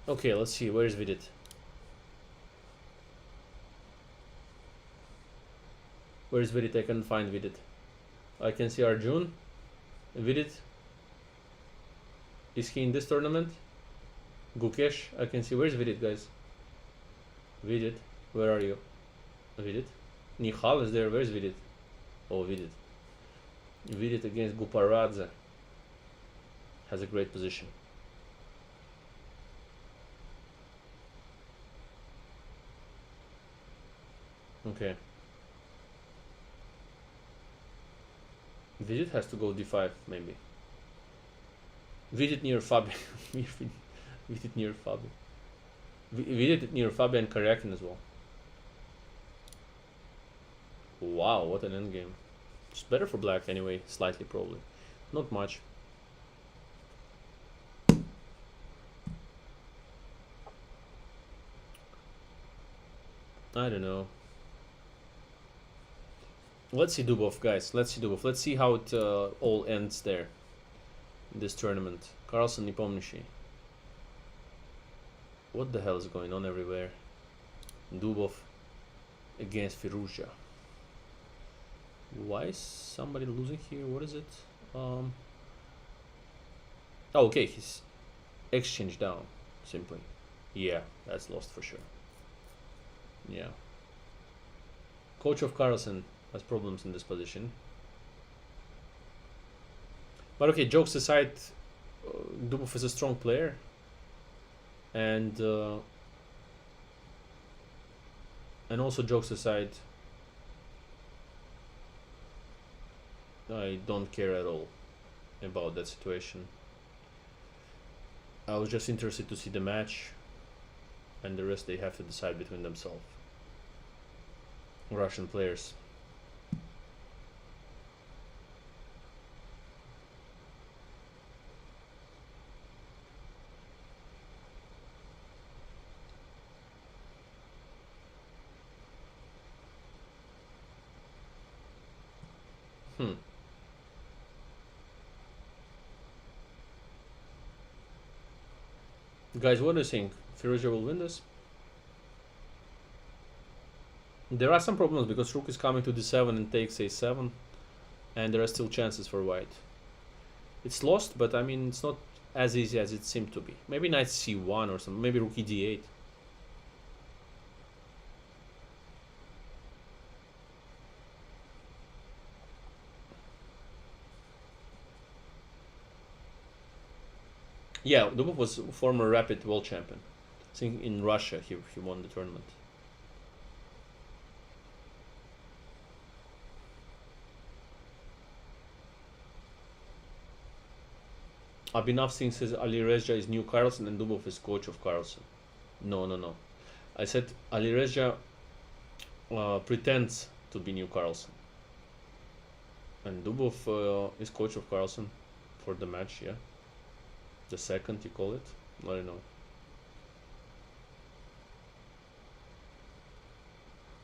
[SPEAKER 1] Okay, let's see. Where is Vidit? Where is Vidit? I can't find Vidit. I can see Arjun. Vidit. Is he in this tournament? Gukesh. I can see. Where's Vidit, guys? Vidit. Where are you? Vidit. Nihal is there. Where's Vidit? Oh, Vidit. Vidit against Guparadze. Has a great position. Okay. Vidit has to go d5, maybe. Vidit near Fabi. Vidit near Fabi. Vidit near Fabi and Karyakin as well. Wow, what an endgame. It's better for black anyway, slightly probably. Not much. I don't know. Let's see Dubov, guys. Let's see Dubov. Let's see how it all ends there. In this tournament. Carlsen, Nepomniachtchi. What the hell is going on everywhere? Dubov against Firouzja. Why is somebody losing here? What is it? Oh, okay. He's exchange down. Simply. Yeah, that's lost for sure. Yeah. Coach of Carlsen has problems in this position. But okay, jokes aside, Dubov is a strong player. And also jokes aside, I don't care at all about that situation. I was just interested to see the match, and the rest they have to decide between themselves. Russian players. Guys, what do you think? Firouzja will win this? There are some problems because Rook is coming to d7 and takes a7, and there are still chances for white. It's lost, but I mean, it's not as easy as it seemed to be. Maybe knight c1 or something, maybe rook d8. Yeah, Dubov was former rapid world champion. I think in Russia he won the tournament. Abhinav Singh says Ali Reza is new Carlsen and Dubov is coach of Carlsen. No. I said Alireza pretends to be new Carlsen, and Dubov is coach of Carlsen for the match. Yeah, the second you call it. I don't know.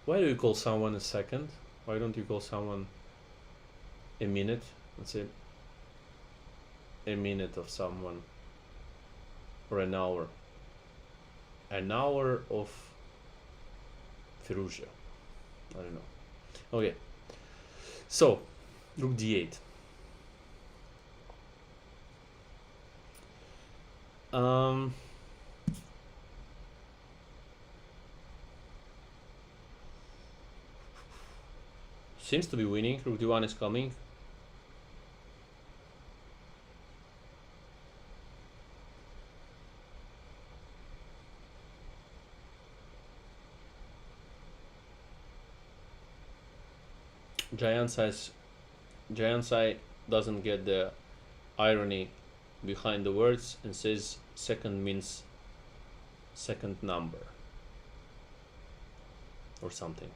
[SPEAKER 1] Why do you call someone a second? Why don't you call someone a minute? Let's say a minute of someone, or an hour. An hour of Firouzja. I don't know. Okay. So, rook d8. Seems to be winning. Rook d1 is coming. Giant size doesn't get the irony behind the words and says second means second number or something.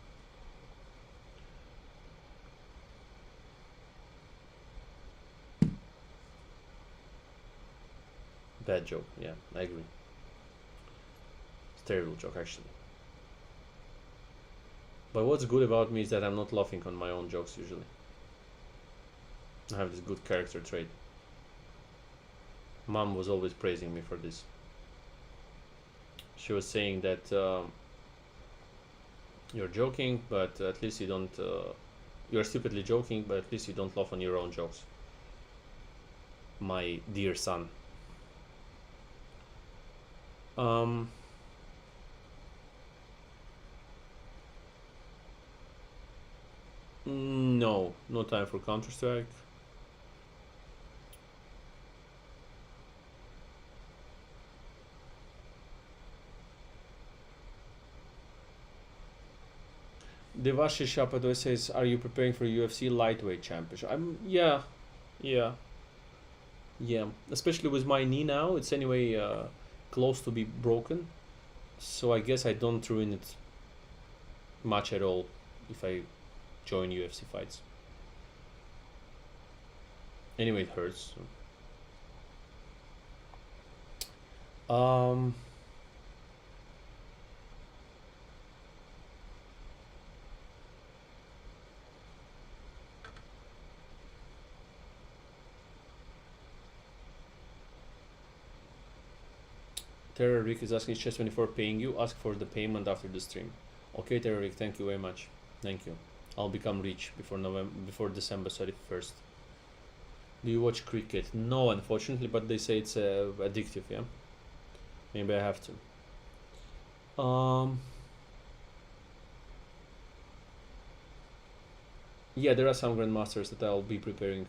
[SPEAKER 1] Bad joke, yeah, I agree. It's a terrible joke actually. But what's good about me is that I'm not laughing on my own jokes usually. I have this good character trait. Mom was always praising me for this. She was saying that you're joking, but at least you don't. You're stupidly joking, but at least you don't laugh on your own jokes. My dear son. No, no time for Counter-Strike. Devashi Shapadoi says, "Are you preparing for UFC lightweight championship?" Yeah. Especially with my knee now, it's anyway close to be broken, so I guess I don't ruin it much at all if I join UFC fights. Anyway, it hurts. Terror Rick is asking, is Chess24 paying you? Ask for the payment after the stream. Okay, Terror Rick, thank you very much. Thank you. I'll become rich before December 31st. Do you watch cricket? No, unfortunately, but they say it's addictive, yeah? Maybe I have to. Yeah, there are some grandmasters that I'll be preparing,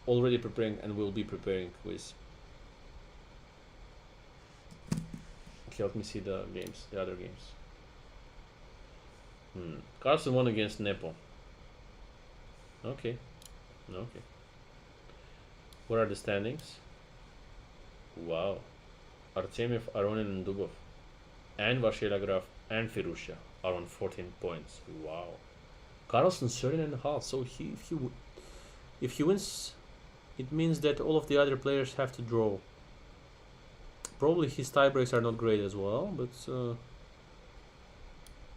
[SPEAKER 1] already preparing and will be preparing with. Okay, let me see the games, the other games. Carlsen won against Nepo. Okay. What are the standings? Wow. Artemiev, Aronin, and Dubov, and Vashela Graf, and Firouzja are on 14 points. Wow. Carlsen 13.5. So if he wins, it means that all of the other players have to draw. Probably his tiebreaks are not great as well, but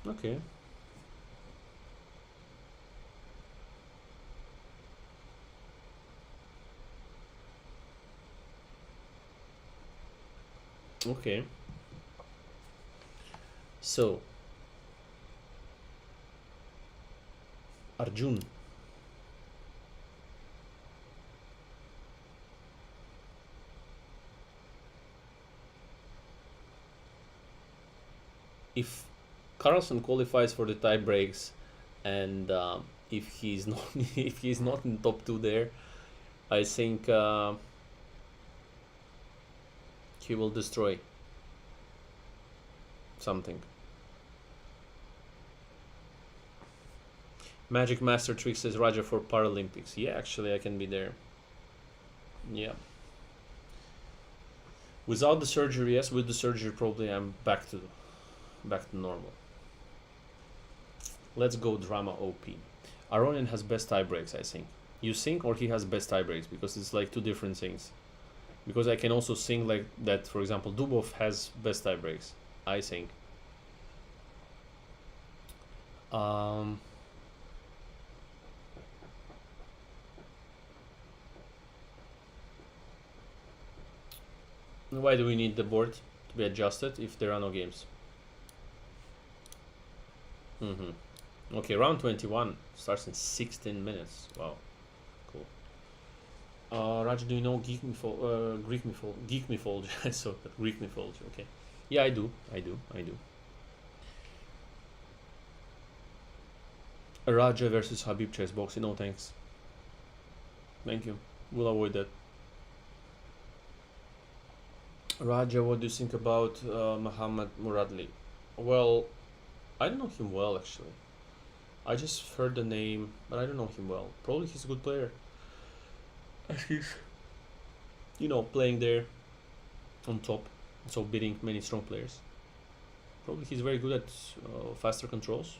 [SPEAKER 1] okay. Okay. So Arjun. If Carlsen qualifies for the tie breaks, and if he's not if he's not in top 2 there, I think he will destroy something. Magic Master Trick says Raja for Paralympics. Yeah, actually I can be there. Yeah. Without the surgery, yes. With the surgery, probably I'm back to back to normal. Let's go drama OP. Aronian has best tie breaks, I think. You think, or he has best tie breaks, because it's like two different things. Because I can also think like that, for example, Dubov has best tie breaks, I think. Why do we need the board to be adjusted if there are no games? Okay, round 21 starts in 16 minutes. Wow, cool. Raj, do you know Greek mythology? I saw that, Greek mythology. Okay, yeah, I do. Raja versus Habib chess boxing. No thanks. Thank you. We'll avoid that. Raja, what do you think about Muhammad Muradli? Well, I don't know him well actually. I just heard the name, but I don't know him well. Probably he's a good player. As he's, playing there on top, so beating many strong players. Probably he's very good at faster controls.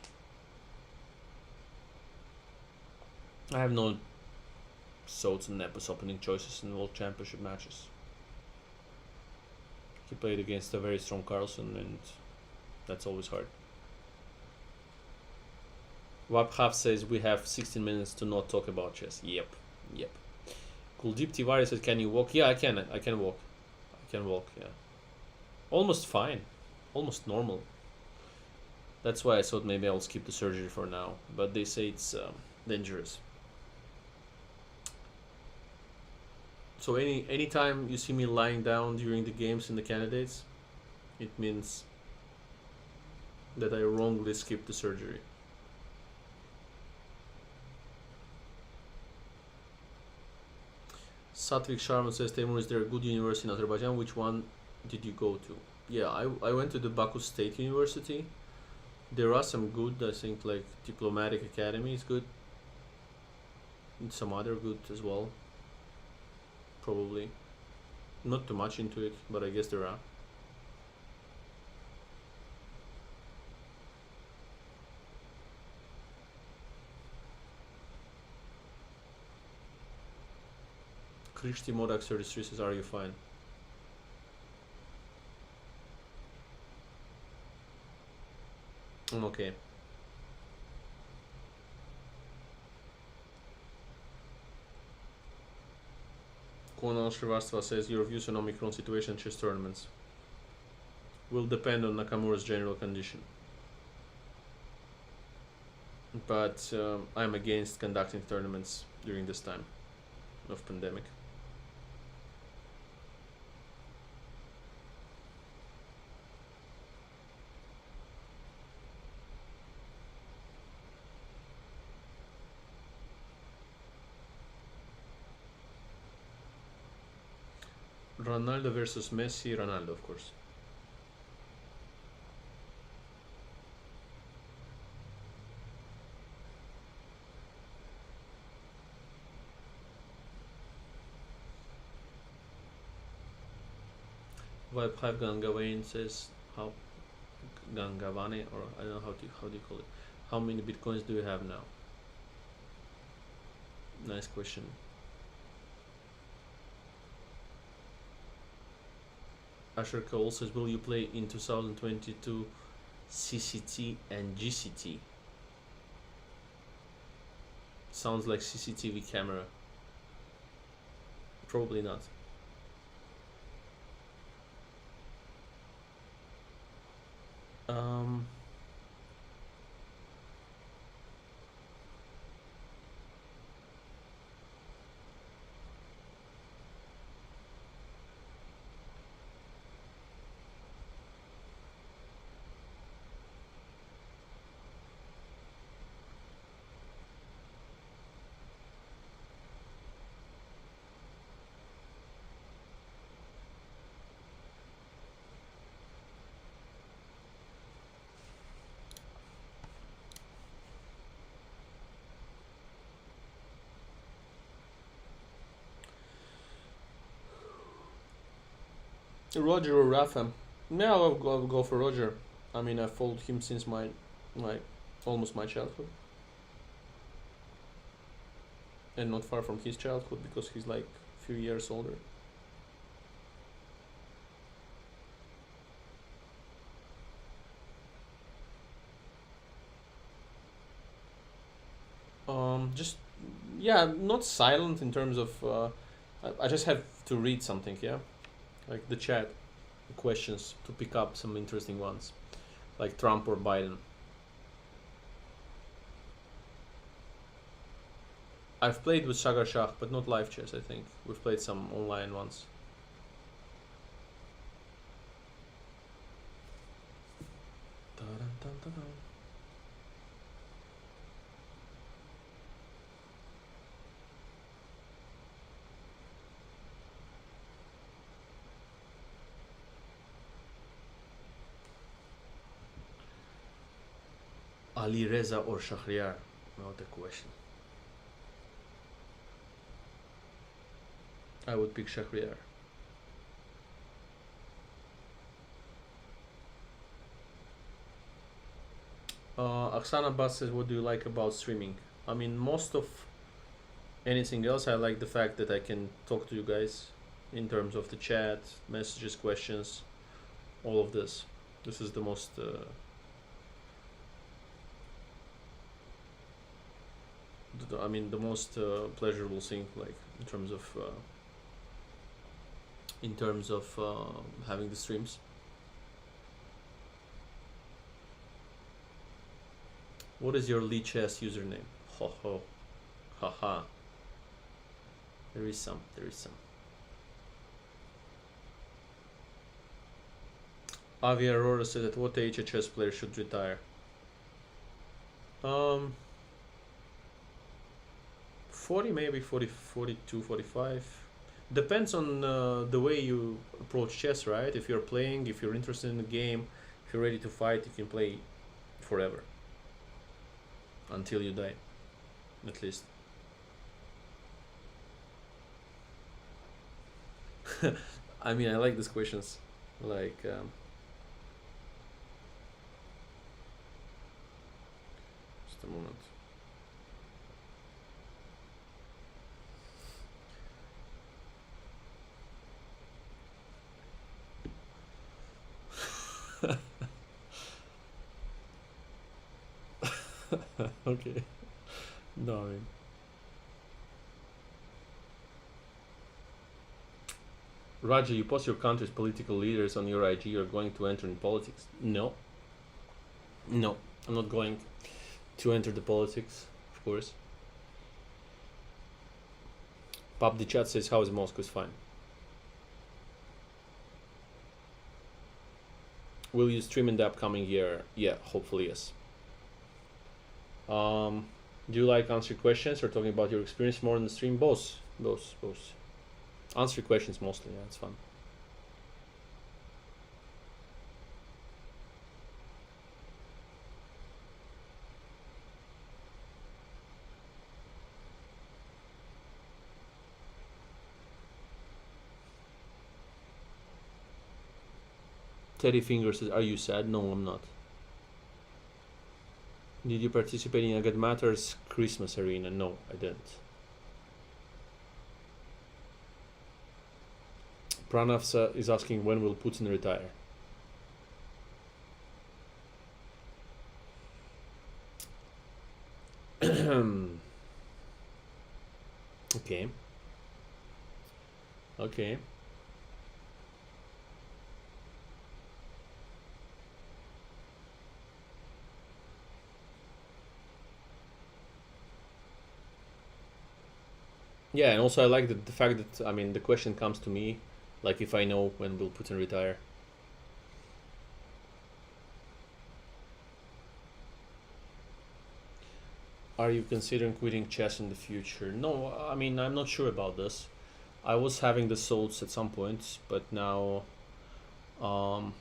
[SPEAKER 1] I have no thoughts on Nepos opening choices in World Championship matches. He played against a very strong Carlsen, and that's always hard. Wabhaf says we have 16 minutes to not talk about chess. Yep. Kuldeep Tiwari says, can you walk? Yeah, I can walk. Yeah. Almost fine. Almost normal. That's why I thought maybe I'll skip the surgery for now. But they say it's dangerous. So anytime you see me lying down during the games in the candidates, it means that I wrongly skipped the surgery. Satvik Sharma says, Temur, is there a good university in Azerbaijan? Which one did you go to? Yeah, I went to the Baku State University. There are some good, I think, like Diplomatic Academy is good. And some other good as well. Probably. Not too much into it, but I guess there are. Krishti Modak 33 says, are you fine? I'm okay. Konal Srivastava says, your views on Omicron situation chess tournaments will depend on Nakamura's general condition. But I'm against conducting tournaments during this time of pandemic. Ronaldo versus Messi. Ronaldo, of course. Vibe Hive Gangavane says, how Gangavane, or I don't know how do you call it. How many bitcoins do you have now? Nice question. Asher Cole says, will you play in 2022 CCT and GCT? Sounds like CCTV camera. Probably not. Roger or Rafa? Yeah, I'll go for Roger. I mean, I followed him since my almost my childhood, and not far from his childhood because he's like a few years older. Just yeah, not silent in terms of. I just have to read something. Yeah, like the chat, the questions to pick up some interesting ones, like Trump or Biden. I've played with Shagar Shah, but not live chess. I think we've played some online ones. Dun-dun-dun-dun-dun. Ali Reza or Shahriar? Not a question. I would pick Shahriar. Oksana Bas says, "What do you like about streaming?" I mean, most of anything else, I like the fact that I can talk to you guys in terms of the chat, messages, questions, all of this. This is the most. I mean, the most pleasurable thing, like in terms of having the streams. What is your Lee Chess username? Ho ho, haha. There is some. There is some. Avi Aurora said, "At what age a chess player should retire?" Um, 40 maybe, 40, 42, 45. Depends on the way you approach chess, right? If you're playing, if you're interested in the game, if you're ready to fight, you can play forever until you die, at least. I mean, I like these questions. Like, just a moment. Okay. No, I mean, Raja, you post your country's political leaders on your IG. You're going to enter in politics? No, no, I'm not going to enter the politics, of course. Pop the chat says, "How is Moscow?" Is fine. Will you stream in the upcoming year? Yeah, hopefully yes. Do you like answer questions or talking about your experience more on the stream? Both, both, both. Answer questions mostly. Yeah, it's fun. Teddy Finger says, "Are you sad?" No, I'm not. Did you participate in Agad Matters Christmas Arena? No, I didn't. Pranav is asking, when will Putin retire? Okay. Okay. Yeah, and also I like the fact that, I mean, the question comes to me, like if I know when will Putin retire. Are you considering quitting chess in the future? No, I mean, I'm not sure about this. I was having the thoughts at some point, but um,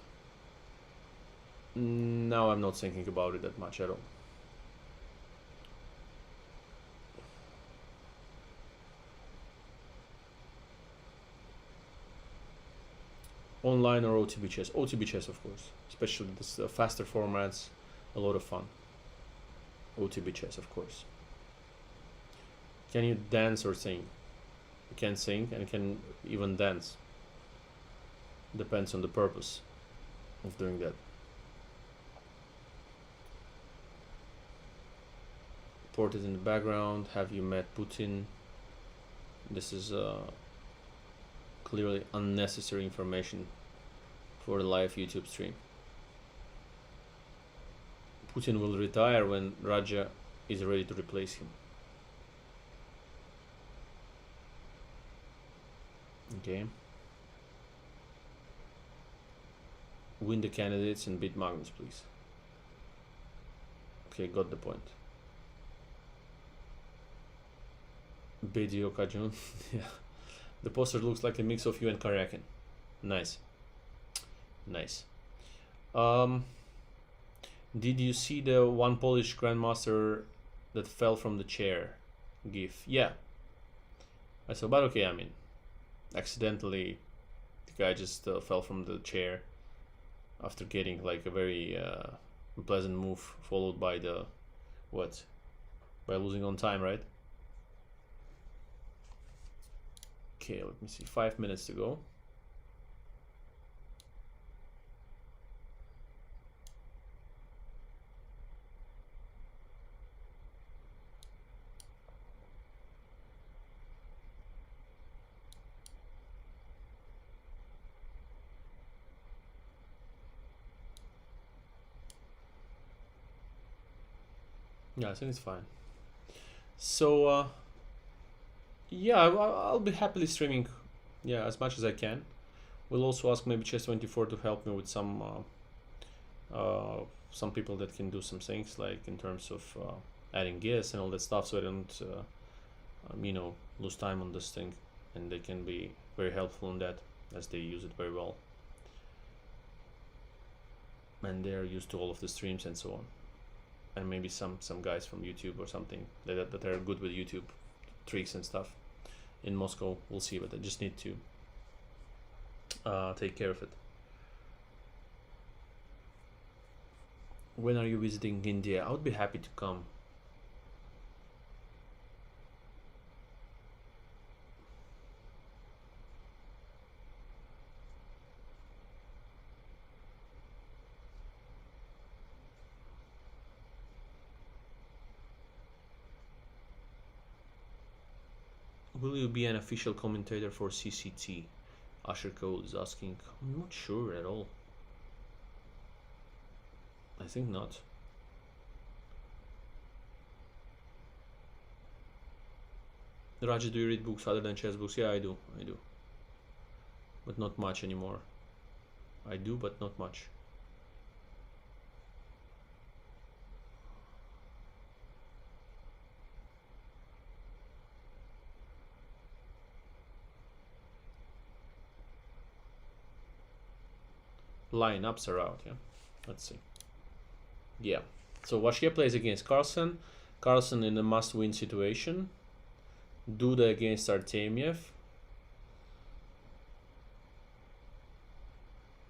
[SPEAKER 1] now I'm not thinking about it that much at all. Online or OTB chess? OTB chess, of course. Especially this faster formats, a lot of fun. OTB chess, of course. Can you dance or sing? You can sing and can even dance. Depends on the purpose of doing that. Portrait in the background. Have you met Putin? This is clearly unnecessary information for a live YouTube stream. Putin will retire when Raja is ready to replace him. Okay. Win the candidates and beat Magnus, please. Okay, got the point. Bedio Kajun. Yeah. The poster looks like a mix of you and Karyakin. Nice. Nice. Did you see the one Polish grandmaster that fell from the chair gif? Yeah. I saw, but okay, I mean, accidentally, the guy just fell from the chair after getting like a very unpleasant move, followed by the, what? By losing on time, right? Okay, let me see, 5 minutes to go. Yeah, I think it's fine. So, yeah, I'll be happily streaming, yeah, as much as I can. We'll also ask maybe Chess24 to help me with some people that can do some things, like in terms of adding guests and all that stuff, so I don't, you know, lose time on this thing, and they can be very helpful in that, as they use it very well, and they're used to all of the streams and so on. And maybe some guys from YouTube or something that are good with YouTube tricks and stuff in Moscow. We'll see, but I just need to take care of it. When are you visiting India? I would be happy to come. Will you be an official commentator for CCT? Asher Cole is asking. I'm not sure at all. I think not. Raja, do you read books other than chess books? Yeah, I do. But not much anymore. I do, but not much. Lineups are out, yeah. Let's see. Yeah. So Washia plays against Carlsen. Carlsen in a must-win situation. Duda against Artemiev.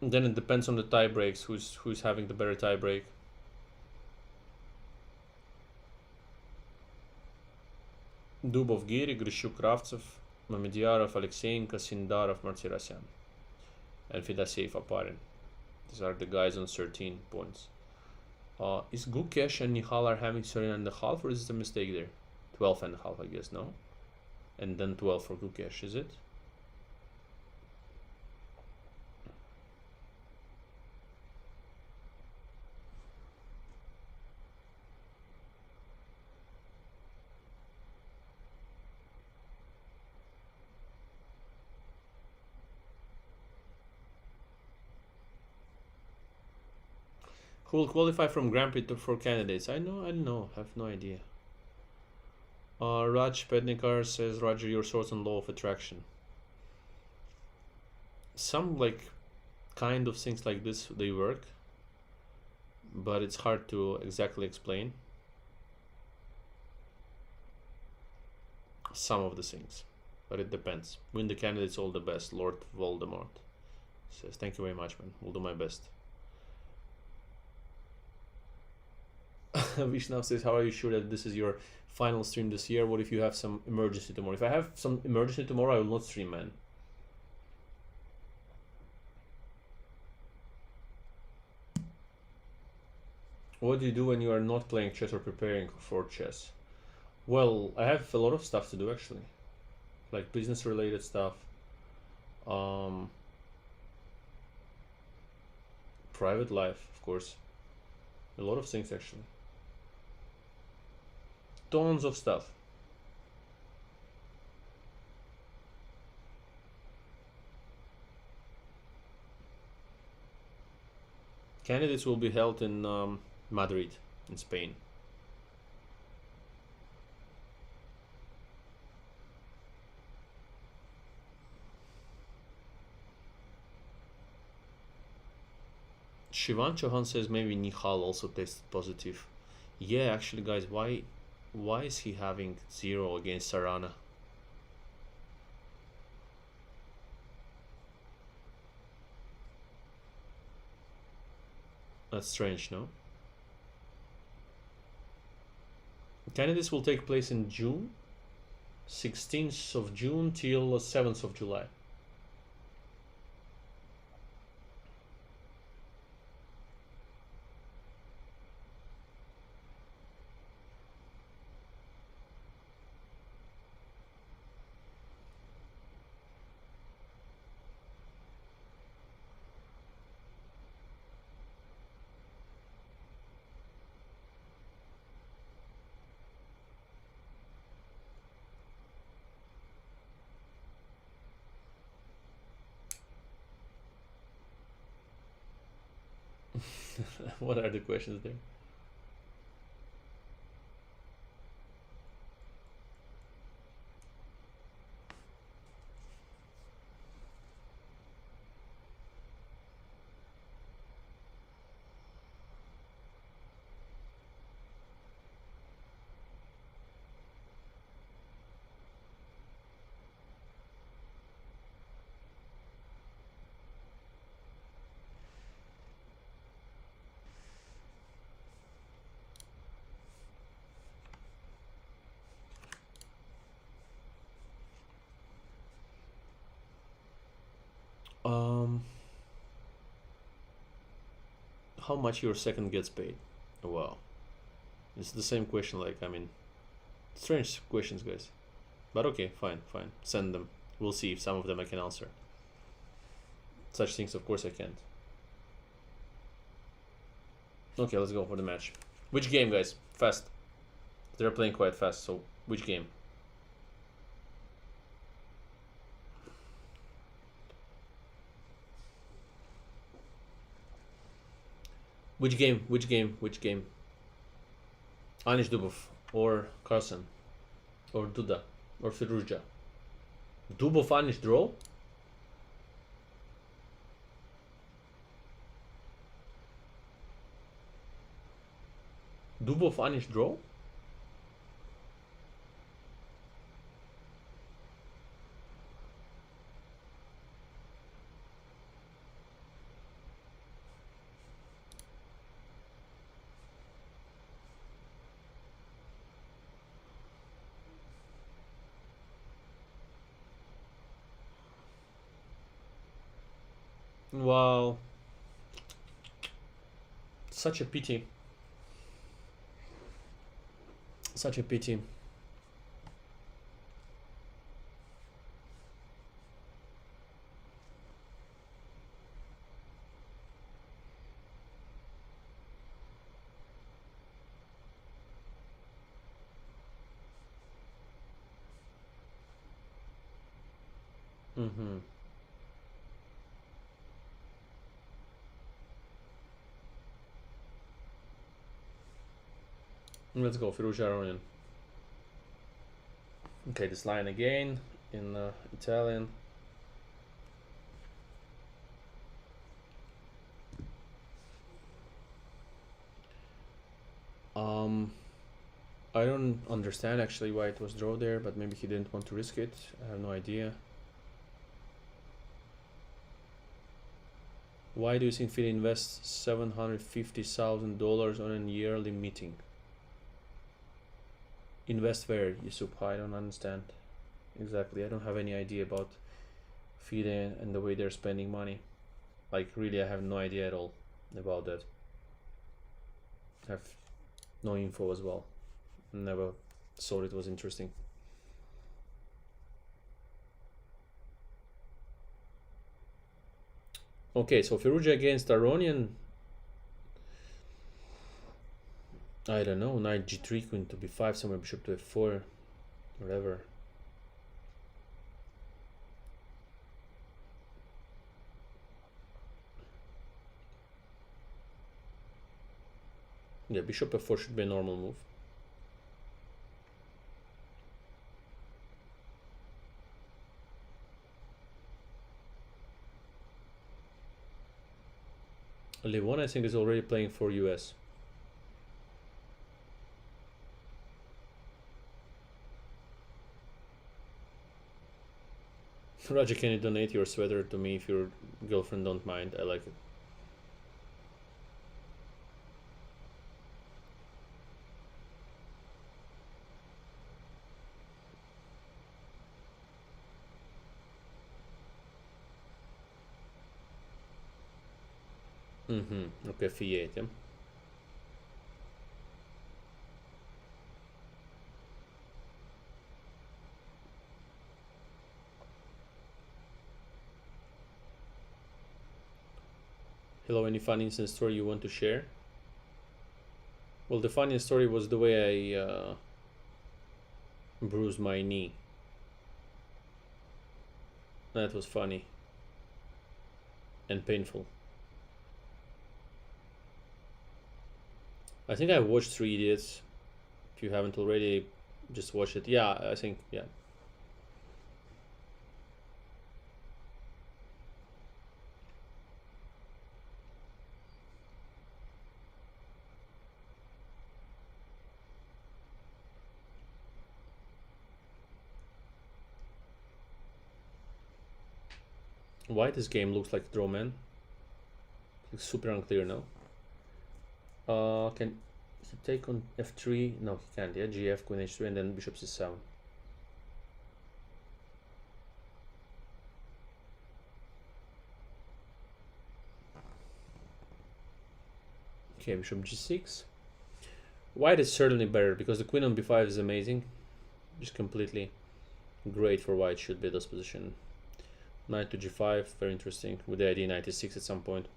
[SPEAKER 1] And then it depends on the tie breaks, who's having the better tie break. Dubov, Giri, Grishuk, Kravtsev, Mamediyarov, Alexeyenko, Sindarov, Martirosyan, and Fedoseev, Aparin. These are the guys on 13 points. Is Gukesh and Nihal are having 13.5, or is it a mistake there? 12.5, I guess, no? And then 12 for Gukesh, is it? Who will qualify from Grand Prix for candidates? I don't know. I have no idea. Raj Pednikar says, Roger, your thoughts on law of attraction. Some like kind of things like this, they work, but it's hard to exactly explain some of the things, but it depends. Win the candidates all the best, Lord Voldemort. Says, thank you very much, man. We'll do my best. Vishnav says, how are you sure that this is your final stream this year? What if you have some emergency tomorrow? If I have some emergency tomorrow, I will not stream, man. What do you do when you are not playing chess or preparing for chess? Well, I have a lot of stuff to do, actually. Like business related stuff. Private life, of course. A lot of things, actually. Tons of stuff. Candidates will be held in Madrid, in Spain. Shivan Chauhan says maybe Nihal also tested positive. Yeah, actually, guys, why is he having 0 against Sarana? That's strange, no? Candidates will take place in June, 16th of June till 7th of July. What are the questions there? How much your second gets paid? Wow, it's the same question. Like, I mean, strange questions, guys. But okay, fine. Send them. We'll see if some of them I can answer. Such things, of course, I can't. Okay, let's go for the match. Which game, guys? Fast. They're playing quite fast, so which game? Which game? Anish Dubov or Carson or Duda or Firuja? Dubov Anish draw? Dubov Anish draw? Wow. Such a pity. Such a pity. Mm-hmm. Let's go, Firuja Ronin. Okay, this line again in Italian. I don't understand actually why it was draw there, but maybe he didn't want to risk it. I have no idea. Why do you think Phil invests $750,000 on a yearly meeting? Invest where, Yusuf? I don't understand exactly. I don't have any idea about FIDE and the way they're spending money. Like, really, I have no idea at all about that. I have no info as well. Never thought it was interesting. Okay, so Firouzja against Aronian. I don't know. Knight g3, queen to b5, somewhere bishop to f4, whatever. Yeah, bishop f4 should be a normal move. Levon, I think, is already playing for US. Raja, can you donate your sweater to me if your girlfriend don't mind? I like it. Okay, f8, yeah. Hello, any funny instant story you want to share? Well, the funniest story was the way I bruised my knee. That was funny and painful. I think I watched Three Idiots. If you haven't already, just watch it. Yeah, I think, yeah. Why this game looks like draw, man? It's super unclear now. Can he take on f3? No, he can't. Yeah, gf, queen h3, and then bishop c7. Okay, bishop g6. White is certainly better because the queen on b5 is amazing. Just completely great for white should be this position. Knight to g5, very interesting, with the idea knight e6 at some point.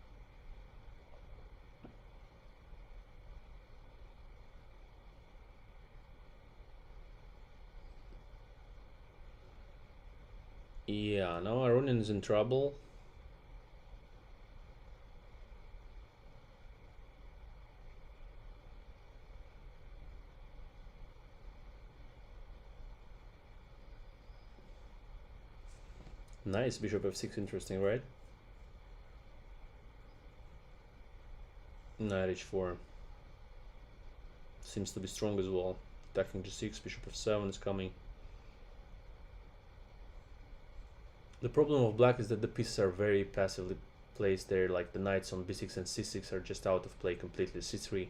[SPEAKER 1] Yeah, now Aronian is in trouble. Nice, bishop f6, interesting, right? Knight h4 seems to be strong as well. Attacking g6, bishop f7 is coming. The problem of black is that the pieces are very passively placed there, like the knights on b6 and c6 are just out of play completely. c3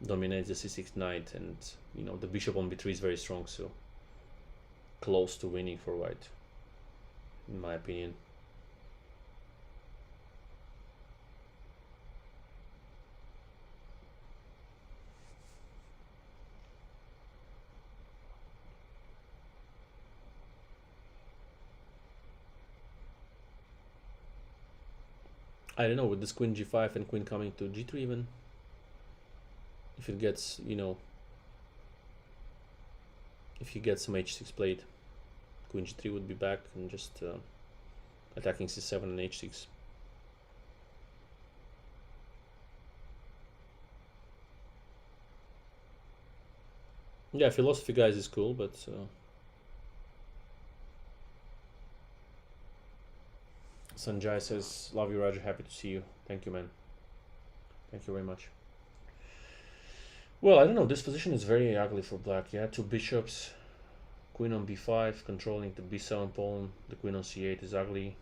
[SPEAKER 1] dominates the c6 knight, and you know the bishop on b3 is very strong, so close to winning for white, in my opinion. I don't know, with this queen g5 and queen coming to g3 even, if it gets, you know, if you get some h6 played, queen g3 would be back and just attacking c7 and h6. Yeah, philosophy guys is cool, but Sanjay says, love you, Roger, happy to see you. Thank you, man. Thank you very much. Well, I don't know, this position is very ugly for black. Yeah, two bishops, queen on b5, controlling the b7 pawn, the queen on c8 is ugly.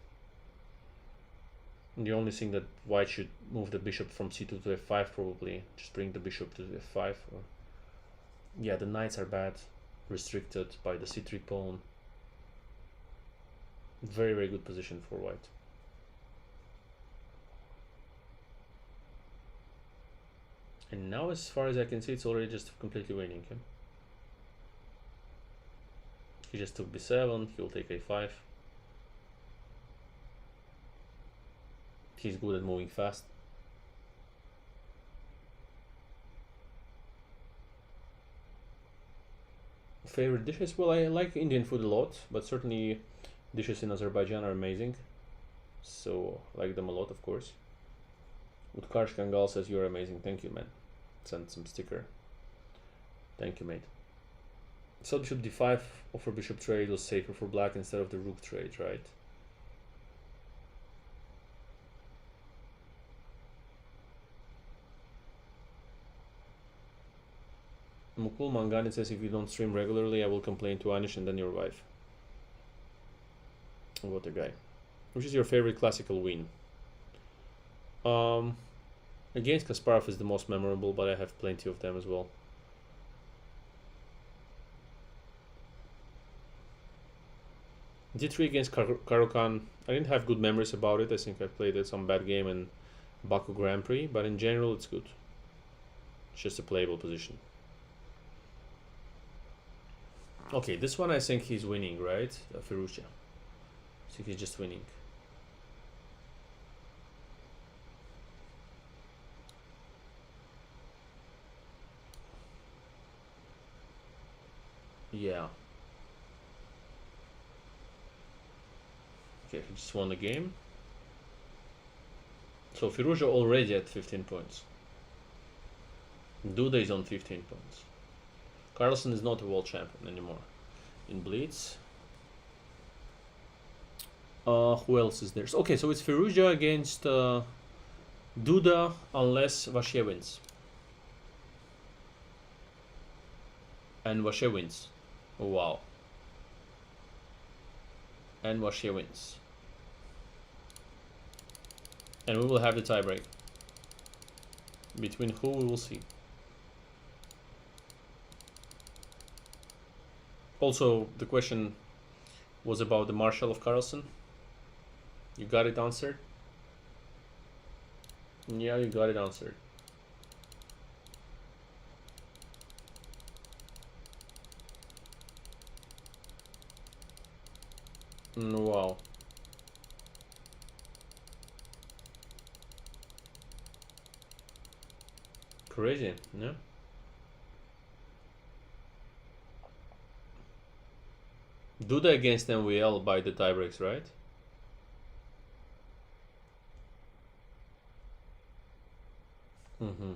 [SPEAKER 1] The only thing that white should move the bishop from c2 to f5 probably. Just bring the bishop to f5. Or... yeah, the knights are bad. Restricted by the c3 pawn. Very, very good position for white. And now, as far as I can see, it's already just completely winning. Okay? He just took b7, he'll take a5. He's good at moving fast. Favorite dishes? Well, I like Indian food a lot, but certainly dishes in Azerbaijan are amazing. So I like them a lot, of course. Utkarsh Kangal says you're amazing. Thank you, man. Send some sticker. Thank you, mate. So bishop d5 offer bishop trade was safer for black instead of the rook trade, right? Mukul Mangani says if you don't stream regularly, I will complain to Anish and then your wife. What a guy. Which is your favorite classical win? Against Kasparov is the most memorable, but I have plenty of them as well. D3 against Karokan. I didn't have good memories about it. I think I played some bad game in Baku Grand Prix, but in general it's good. It's just a playable position. Okay, this one I think he's winning, right? Firouzja. I think he's just winning. Yeah. Okay, he just won the game. So Firouzja already at 15 points. Duda is on 15 points. Carlsen is not a world champion anymore. In Blitz. Who else is there? Okay, so it's Firouzja against Duda unless Vachier wins. And Vachier wins. Oh, wow. And Vachier wins. And we will have the tiebreak. Between who we will see. Also, the question was about the Marshal of Carlsen. You got it answered? Yeah, you got it answered. Wow. Crazy, yeah? Duda against MVL by the tiebreaks, right? Mm-hmm.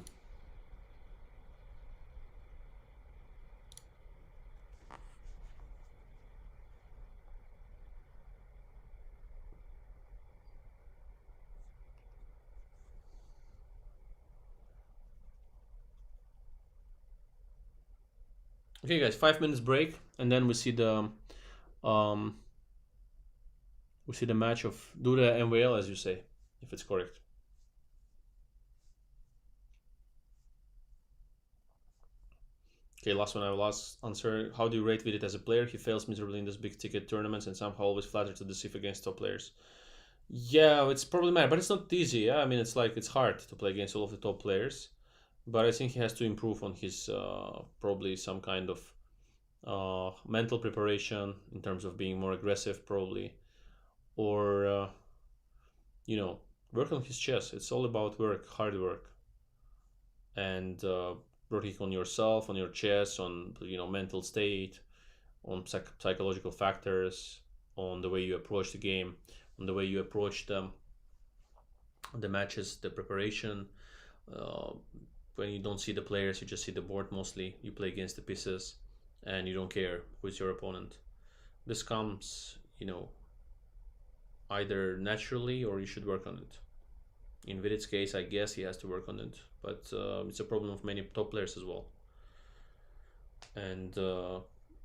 [SPEAKER 1] Okay, guys, 5 minutes break, and then we see the match of Duda MVL, as you say, if it's correct. Okay, last one I will answer. How do you rate Vidit as a player? He fails miserably in these big ticket tournaments and somehow always flatters to deceive against top players. Yeah, it's problematic, but it's not easy. Yeah, I mean, it's hard to play against all of the top players, but I think he has to improve on his probably some kind of mental preparation in terms of being more aggressive, probably, or work on his chess. It's all about work, hard work, and working on yourself, on your chess, on mental state, on psychological factors, on the way you approach the game, on the way you approach the matches, the preparation. Uh, when you don't see the players, you just see the board mostly. You play against the pieces, and you don't care who's your opponent. This comes, either naturally or you should work on it. In Vidit's case, I guess he has to work on it, but it's a problem of many top players as well. And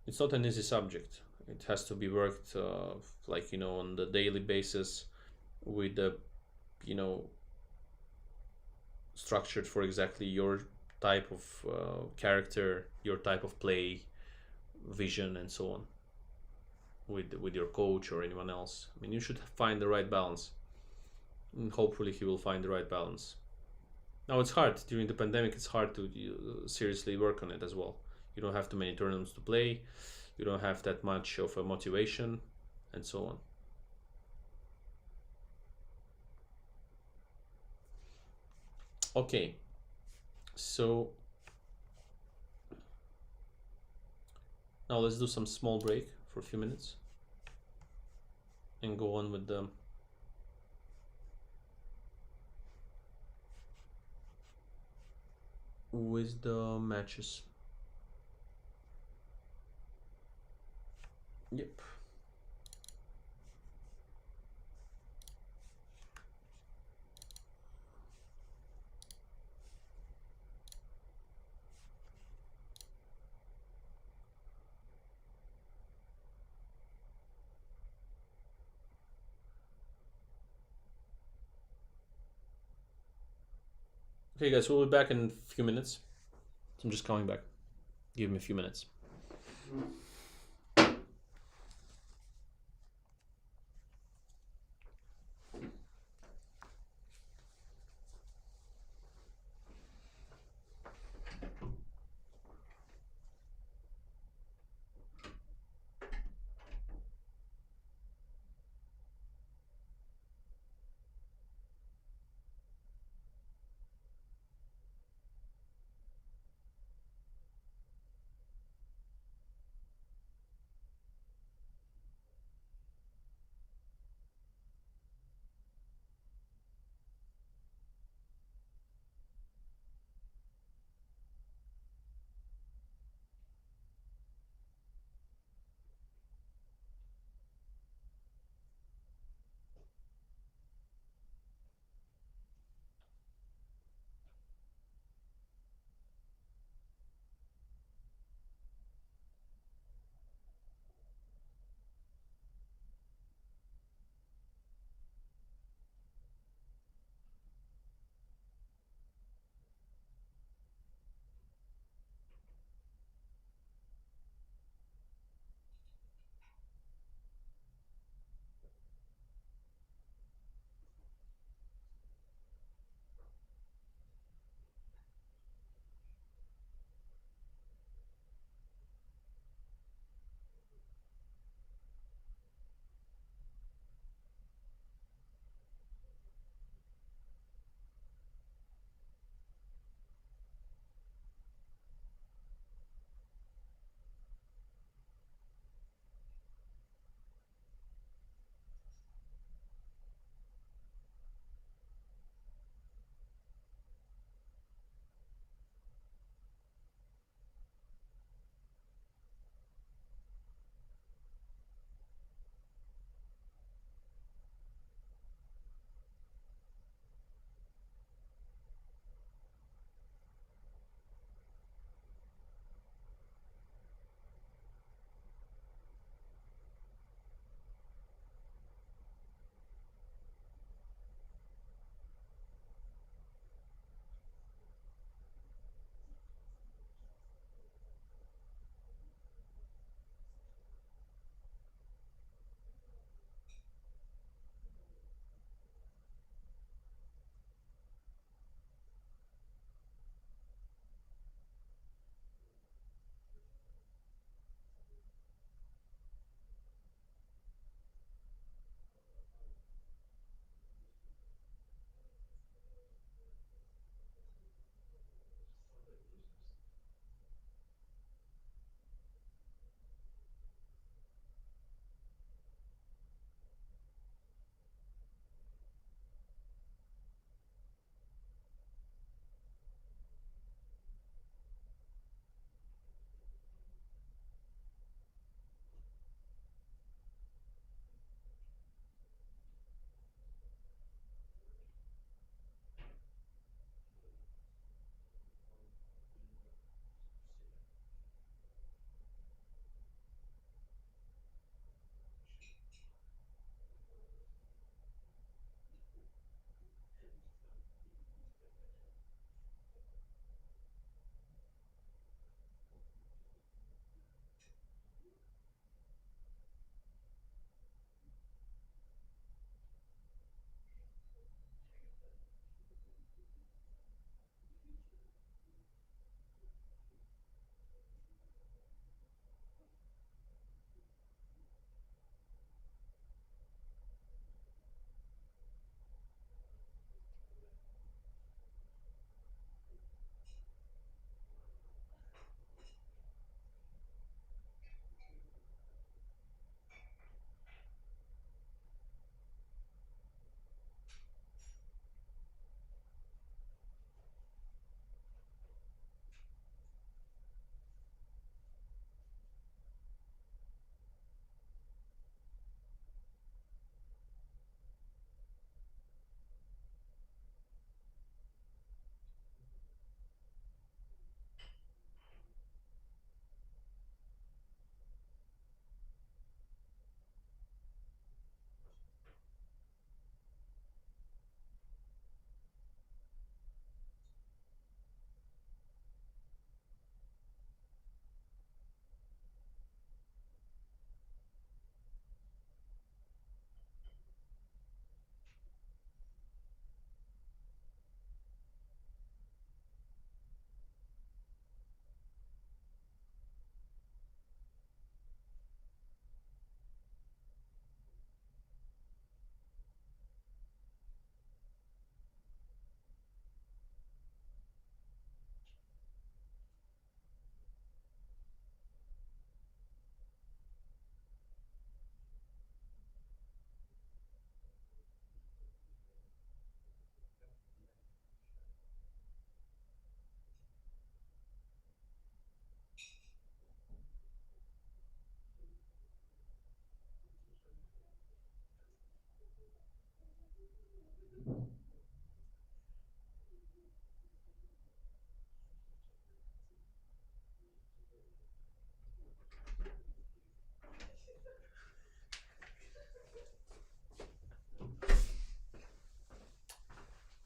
[SPEAKER 1] it's not an easy subject. It has to be worked on the daily basis with the you know, structured for exactly your type of character, your type of play, vision, and so on, with your coach or anyone else. I mean, you should find the right balance, and hopefully he will find the right balance. Now it's hard during the pandemic. It's hard to seriously work on it as well. You don't have too many tournaments to play. You don't have that much of a motivation, and so on. Okay, so now let's do some small break for a few minutes and go on the matches. Yep. Okay, guys, we'll be back in a few minutes. So I'm just coming back. Give me a few minutes.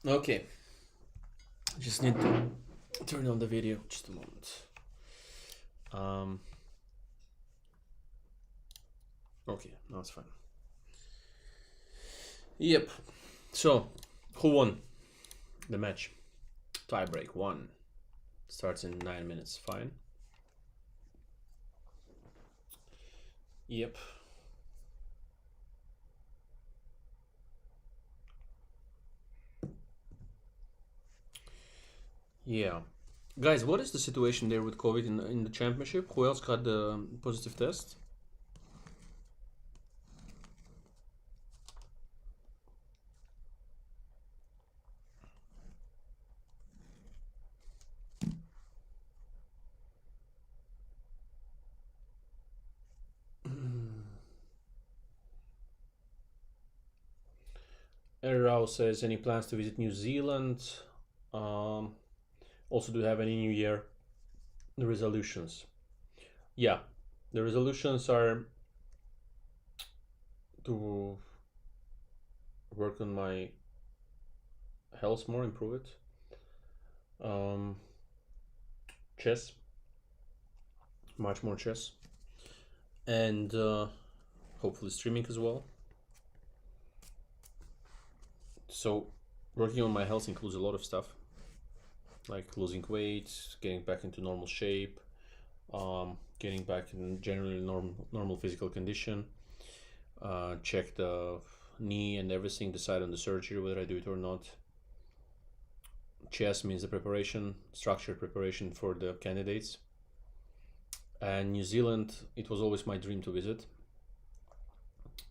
[SPEAKER 1] Okay, I just need to turn on the video. Just a moment. Um. Okay, now it's fine. Yep. So, who won the match? Tiebreak one. Starts in 9 minutes. Fine. Yep. Yeah. Guys, what is the situation there with COVID in the championship? Who else got the positive test? Errao says, any plans to visit New Zealand? Um, Also, do you have any New Year resolutions? Yeah, the resolutions are to work on my health more, improve it. Chess, much more chess, and hopefully streaming as well. So, working on my health includes a lot of stuff, like losing weight, getting back into normal shape, getting back in generally normal physical condition. Check the knee and everything. Decide on the surgery whether I do it or not. Chess means the preparation, structured preparation for the candidates. And New Zealand, it was always my dream to visit,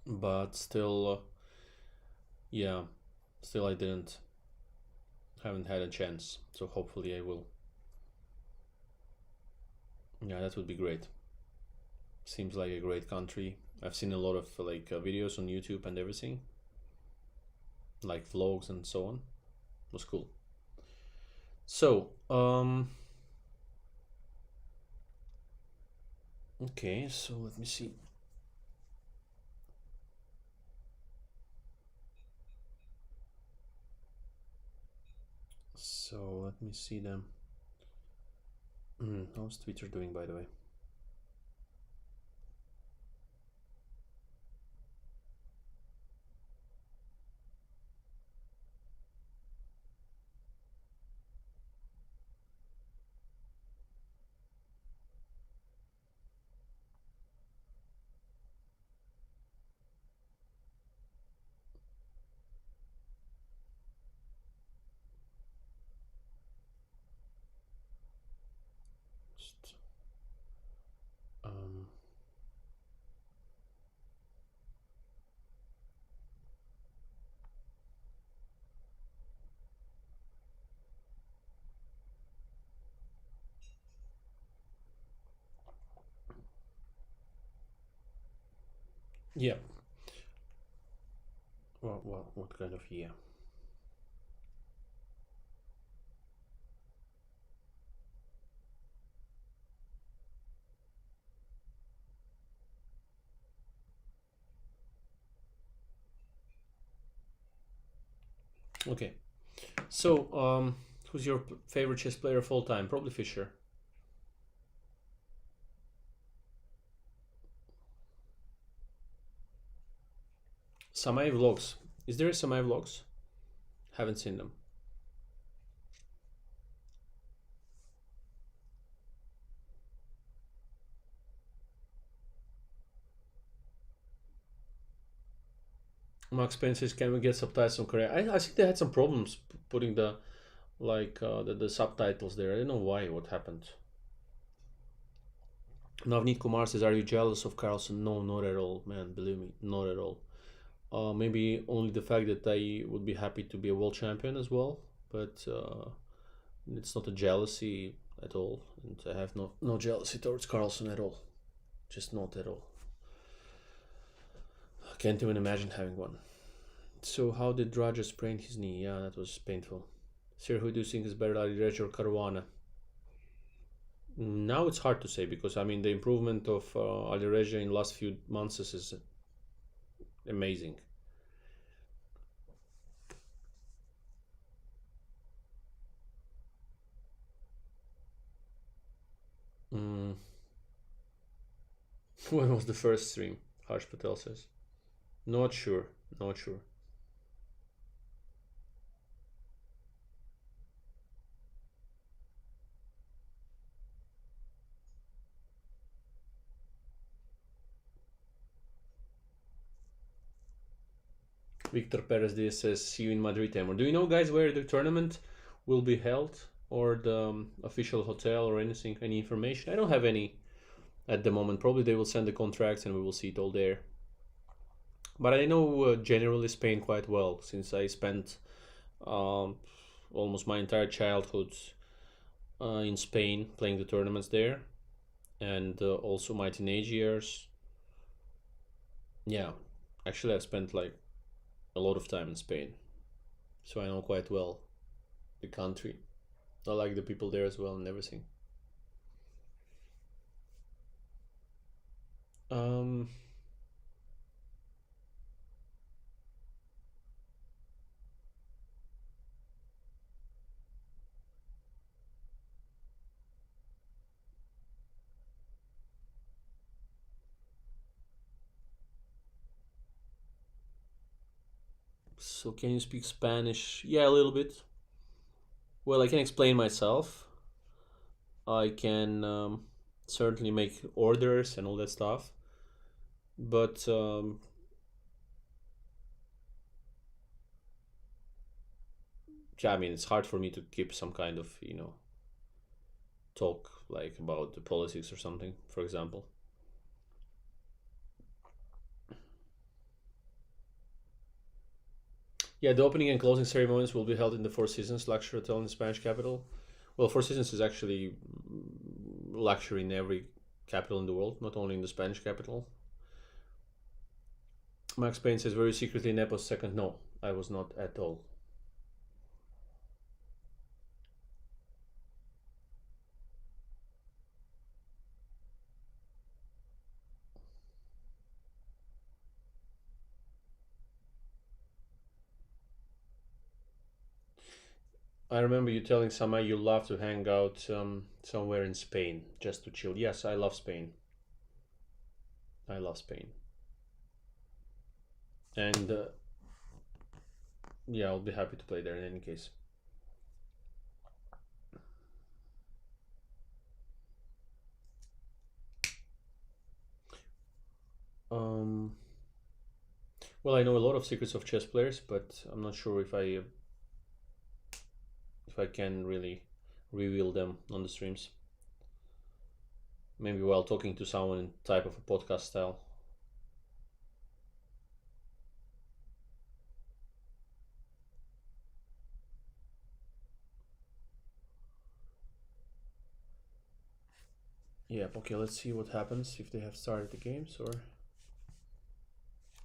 [SPEAKER 1] but still, yeah, still I haven't had a chance. So hopefully I will. Yeah, that would be great. Seems like a great country. I've seen a lot of videos on YouTube and everything, like vlogs and so on. It was cool. So, okay, so let me see. So let me see them. How's Twitter doing, by the way? Just, um, yeah. What kind of year? Okay. So, who's your favorite chess player of all time? Probably Fischer. Samai vlogs. Is there a Samai vlogs? Haven't seen them. Max Payne says, "Can we get subtitles on Korean?" I think they had some problems putting the subtitles there. I don't know why. What happened? Navneet Kumar says, "Are you jealous of Carlson?" No, not at all, man. Believe me, not at all. Maybe only the fact that I would be happy to be a world champion as well, but it's not a jealousy at all, and I have no jealousy towards Carlson at all. Just not at all. I can't even imagine having one. So how did Roger sprain his knee? Yeah, that was painful. Sir, who do you think is better, Ali or Caruana? Now it's hard to say because I mean the improvement of Ali in the last few months is amazing. When was the first stream? Harsh Patel says. Not sure. Not sure. Victor Perez Diaz says, see you in Madrid, Emor. Do you know, guys, where the tournament will be held? Or the official hotel or anything? Any information? I don't have any at the moment. Probably they will send the contracts and we will see it all there. But I know generally Spain quite well, since I spent um, almost my entire childhood in Spain playing the tournaments there, and also my teenage years. Yeah, actually, I've spent like a lot of time in Spain, so I know quite well the country. I like the people there as well and everything. Um, so can you speak Spanish? Yeah, a little bit. Well, I can explain myself. I can certainly make orders and all that stuff. But yeah, I mean, it's hard for me to keep some kind of, talk like about the politics or something, for example. Yeah, the opening and closing ceremonies will be held in the Four Seasons luxury hotel in the Spanish capital. Well, Four Seasons is actually luxury in every capital in the world, not only in the Spanish capital. Max Payne says, very secretly Nepo's second. No, I was not at all. I remember you telling Sama you love to hang out somewhere in Spain just to chill. Yes, I love Spain. I love Spain. And yeah, I'll be happy to play there in any case. Um, well, I know a lot of secrets of chess players, but I'm not sure if I can really reveal them on the streams. Maybe while talking to someone in type of a podcast style. Yeah, okay, let's see what happens if they have started the games or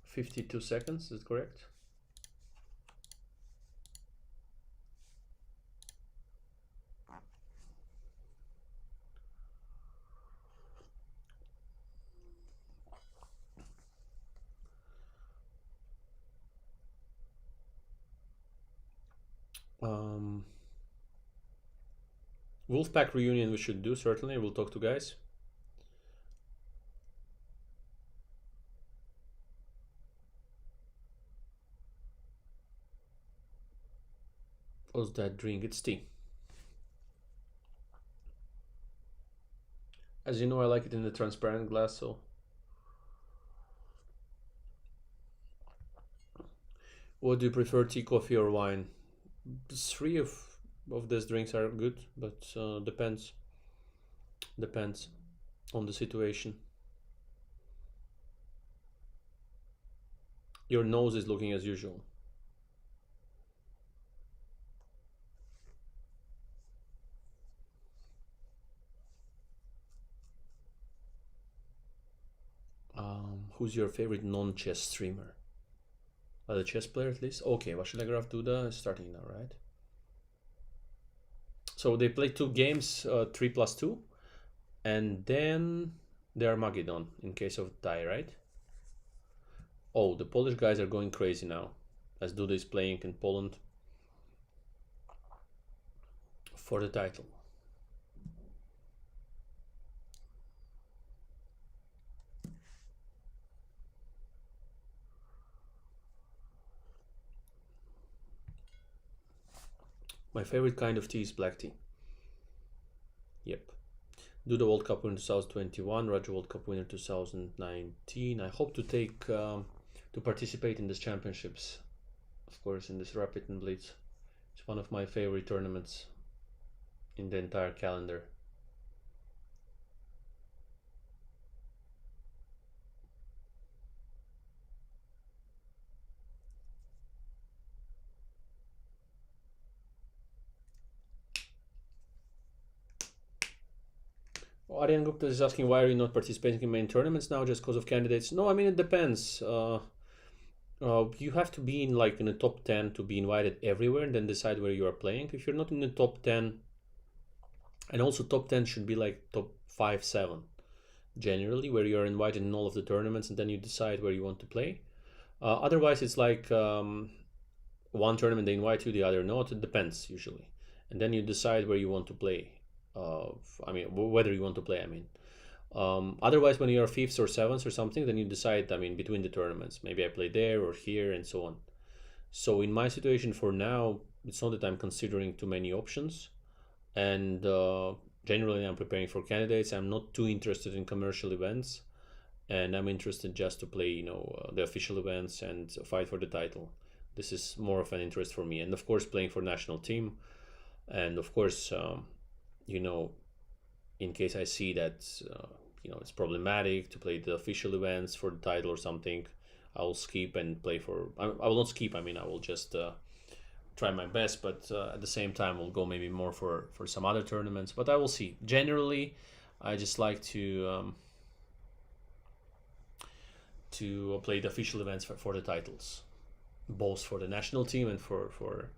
[SPEAKER 1] 52 seconds, is it correct? Um, Wolfpack reunion we should do, certainly. We'll talk to guys. What's that drink? It's tea. As you know, I like it in the transparent glass, so. What do you prefer, tea, coffee, or wine? Three of these drinks are good, but depends on the situation. Your nose is looking as usual. Who's your favorite non-chess streamer? The chess player at least. Okay, Vasilegraf Duda is starting now, right? So they play two games, 3+2, and then the Armageddon in case of tie, right? Oh, the Polish guys are going crazy now, as Duda is playing in Poland for the title. My favorite kind of tea is black tea. Yep. Do the World Cup winner 2021, Roger World Cup winner 2019. I hope to take to participate in these championships, of course, in this Rapid and Blitz. It's one of my favorite tournaments in the entire calendar. Aryan Gupta is asking, why are you not participating in main tournaments now, just because of candidates? No, I mean, it depends. You have to be in like in the top 10 to be invited everywhere and then decide where you are playing. If you're not in the top 10, and also top 10 should be like top 5, 7 generally, where you are invited in all of the tournaments and then you decide where you want to play. Otherwise, it's like one tournament they invite you, the other not. It depends usually, and then you decide where you want to play. I mean, whether you want to play. I mean, otherwise, when you're fifth or seventh or something, then you decide. I mean, between the tournaments, maybe I play there or here, and so on. So in my situation for now, it's not that I'm considering too many options, and generally I'm preparing for candidates. I'm not too interested in commercial events, and I'm interested just to play, the official events and fight for the title. This is more of an interest for me, and of course, playing for national team, and of course, you know, in case I see that it's problematic to play the official events for the title or something, I will skip and play for. I will not skip. I mean, I will just try my best, but at the same time, we'll go maybe more for some other tournaments. But I will see. Generally, I just like to play the official events for the titles, both for the national team and for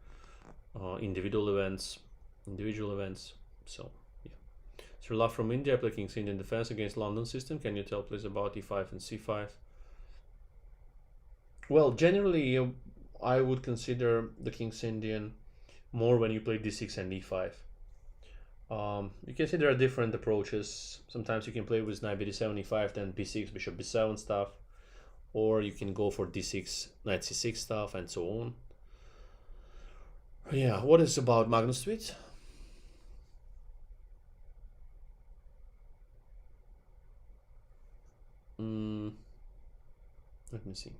[SPEAKER 1] individual events. So yeah. Sir Love from India, play King's Indian defense against London system. Can you tell please about e5 and c5? Well, generally, I would consider the King's Indian more when you play d6 and e5. You can see there are different approaches. Sometimes you can play with knight b7, e5, then b6, bishop b7 stuff, or you can go for d6, knight c6 stuff, and so on. Yeah, what is about Magnus tweet? Let me see.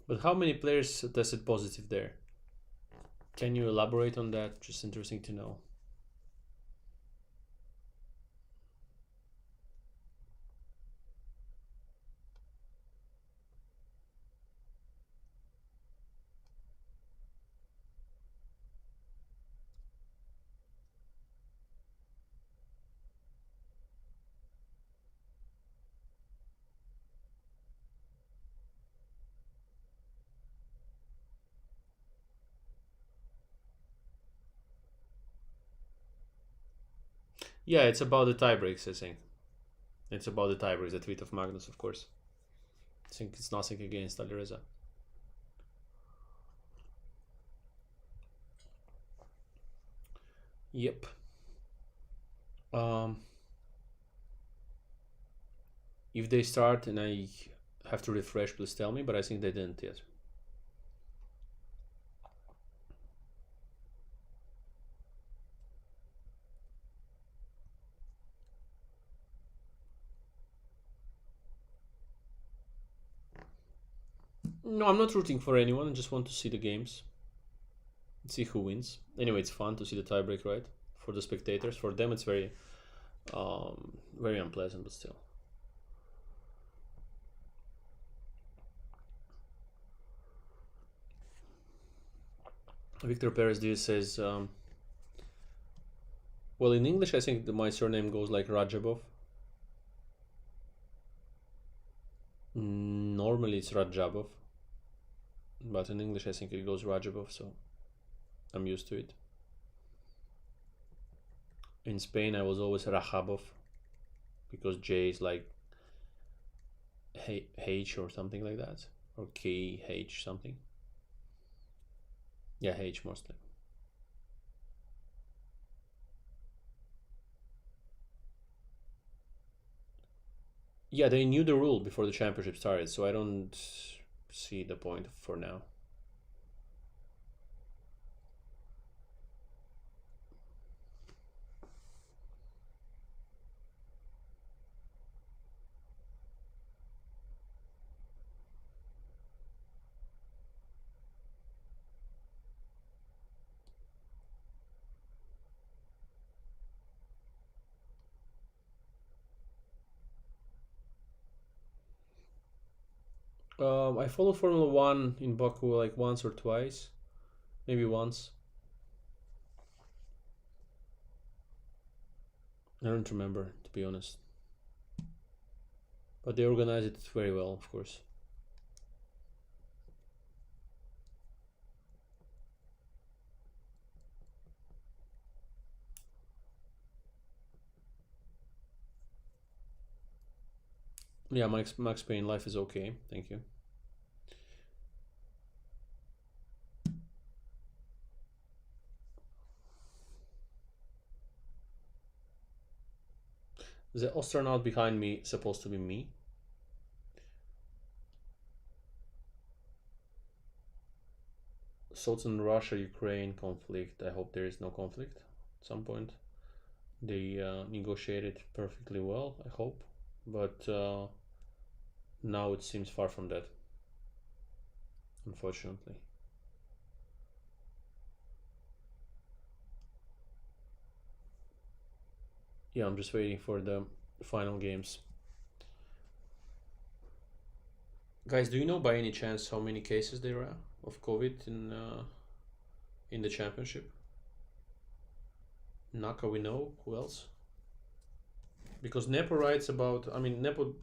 [SPEAKER 1] But how many players tested positive there? Can you elaborate on that? Just interesting to know. Yeah, it's about the tie breaks, I think. It's about the tie breaks, the tweet of Magnus, of course. I think it's nothing against Alireza. Yep. If they start and I have to refresh, please tell me, but I think they didn't yet. No, I'm not rooting for anyone. I just want to see the games, see who wins. Anyway, it's fun to see the tiebreak, right? For the spectators, for them, it's very unpleasant, but still. Victor Perez Diaz says, well, in English, I think my surname goes like Rajabov. Normally, it's Rajabov, but in English, I think it goes Rajabov, so I'm used to it. In Spain, I was always Rahabov because J is like H or something like that, or KH something. Yeah, H mostly. Yeah, they knew the rule before the championship started, so I don't see the point for now. I followed Formula One in Baku like once or twice, maybe once. I don't remember, to be honest. But they organize it very well, of course. Yeah, Max Payne life is okay. Thank you. The astronaut behind me supposed to be me. Southern Russia-Ukraine conflict. I hope there is no conflict at some point. They negotiated perfectly well, I hope. But now it seems far from that, unfortunately. Yeah, I'm just waiting for the final games. Guys, do you know by any chance how many cases there are of COVID in the championship? Naka, we know. Who else? Because Nepo writes about. I mean, Nepo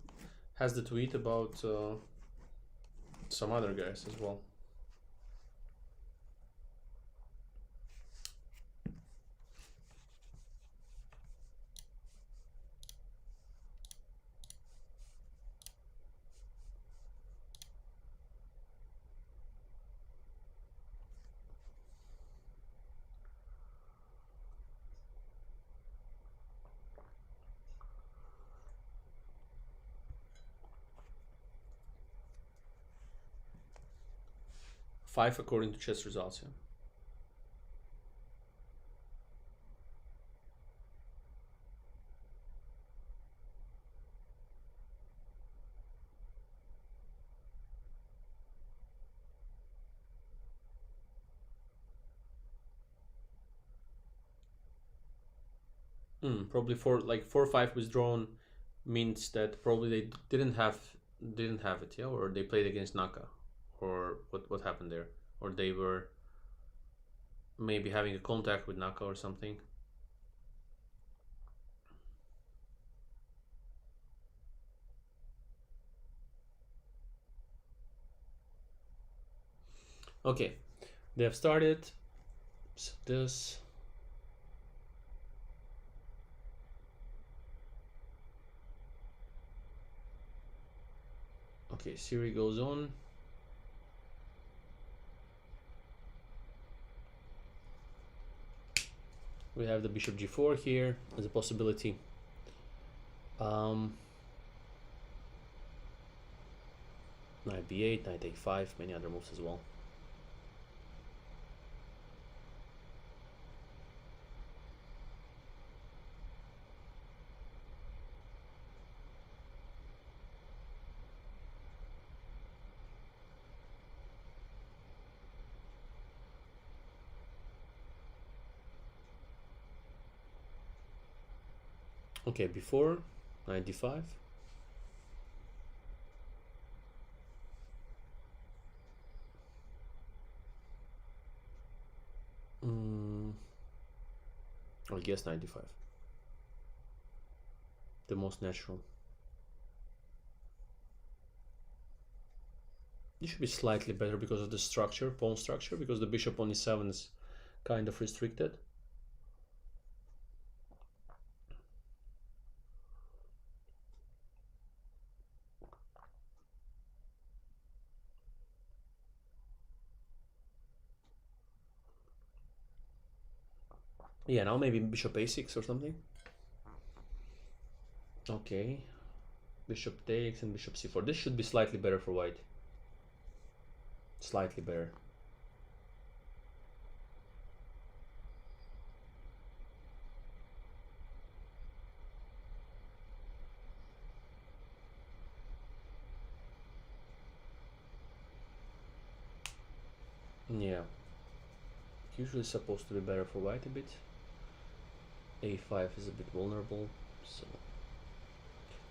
[SPEAKER 1] has the tweet about some other guys as well. Five according to chess results. Yeah. Probably four or five withdrawn means that probably they didn't have it, yeah, or they played against Naka, or what happened there, or they were maybe having a contact with Naka or something. Okay, they have started. So this. Okay, Siri goes on. We have the bishop g4 here as a possibility. Knight b8, knight a5, many other moves as well. Okay, before knight d5. I guess knight d5. The most natural. This should be slightly better because of the structure, pawn structure, because the bishop on e7 is kind of restricted. Yeah, now maybe bishop a6 or something. Okay, bishop takes and bishop c4. This should be slightly better for white. Slightly better. Yeah, usually supposed to be better for white a bit. a5 is a bit vulnerable, so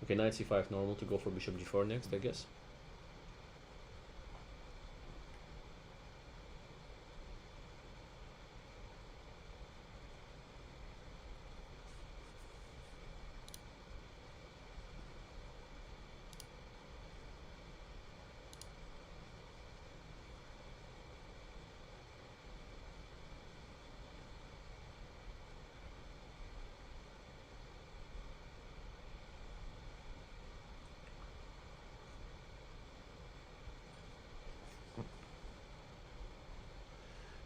[SPEAKER 1] okay, knight c5 normal to go for bishop g4 next, I guess.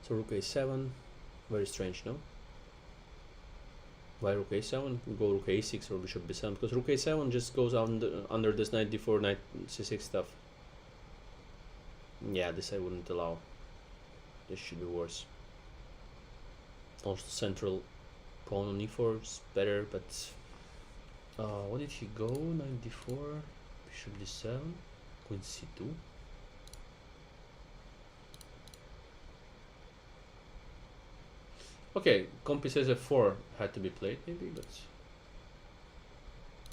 [SPEAKER 1] So rook a7, very strange, no? Why rook a7? We go rook a6 or bishop b7, because rook a7 just goes under this knight d4, knight c6 stuff. Yeah, this I wouldn't allow. This should be worse. Also central pawn on e4 is better, but what did he go? Knight d4, bishop d7, queen c2. Okay, Compi says f4 had to be played maybe, but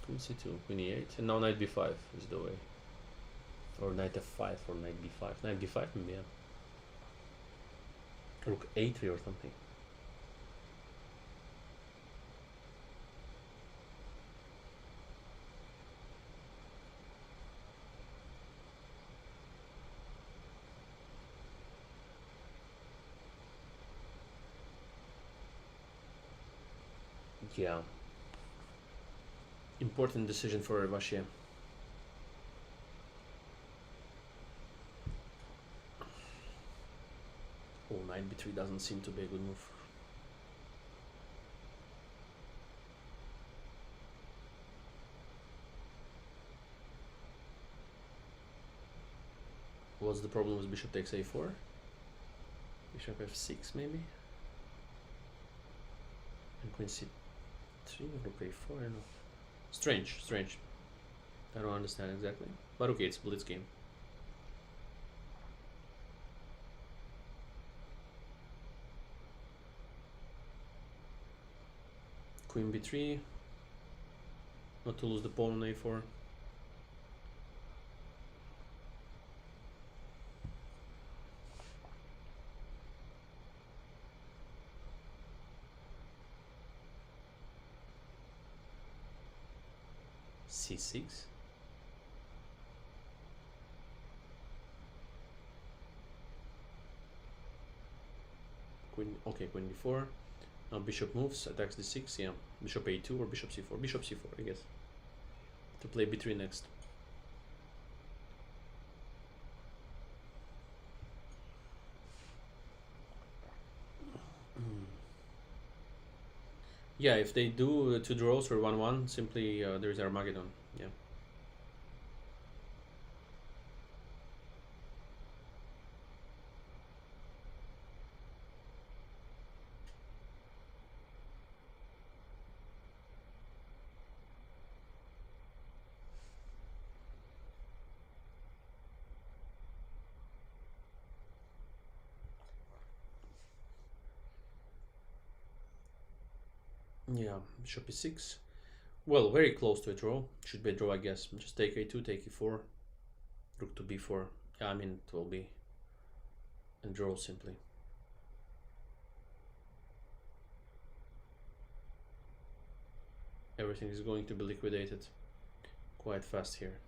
[SPEAKER 1] queen c2, queen e8, and now knight b5 is the way. Or knight f5 or knight b5. Knight b5 maybe, yeah. Rook a3 or something. Yeah. Important decision for Vachier. Oh, knight b3 doesn't seem to be a good move. What's the problem with bishop takes a4? Bishop f6 maybe? And queen c3, rook a4, I don't know. Strange, strange. I don't understand exactly. But okay, it's blitz game. Queen b3. Not to lose the pawn on a4. c6. Queen, okay, queen d4. Now bishop moves, attacks d6, yeah. Bishop a2 or bishop c4. Bishop c4, I guess. To play b3 next. Yeah, if they do 2 draws or 1-1, simply there is Armageddon. Yeah. Yeah, bishop e6. Well, very close to a draw. Should be a draw, I guess. Just take a2, take e4, rook to b4. Yeah, I mean, it will be a draw simply. Everything is going to be liquidated quite fast here.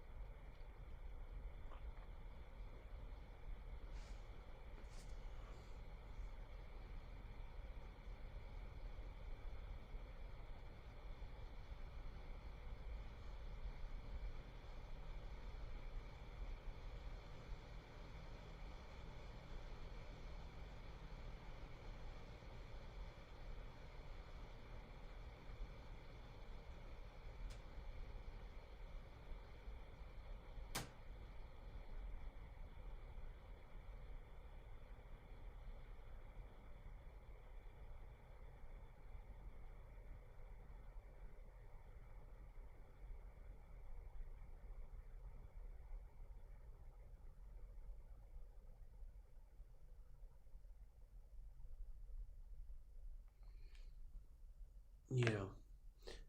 [SPEAKER 1] Yeah.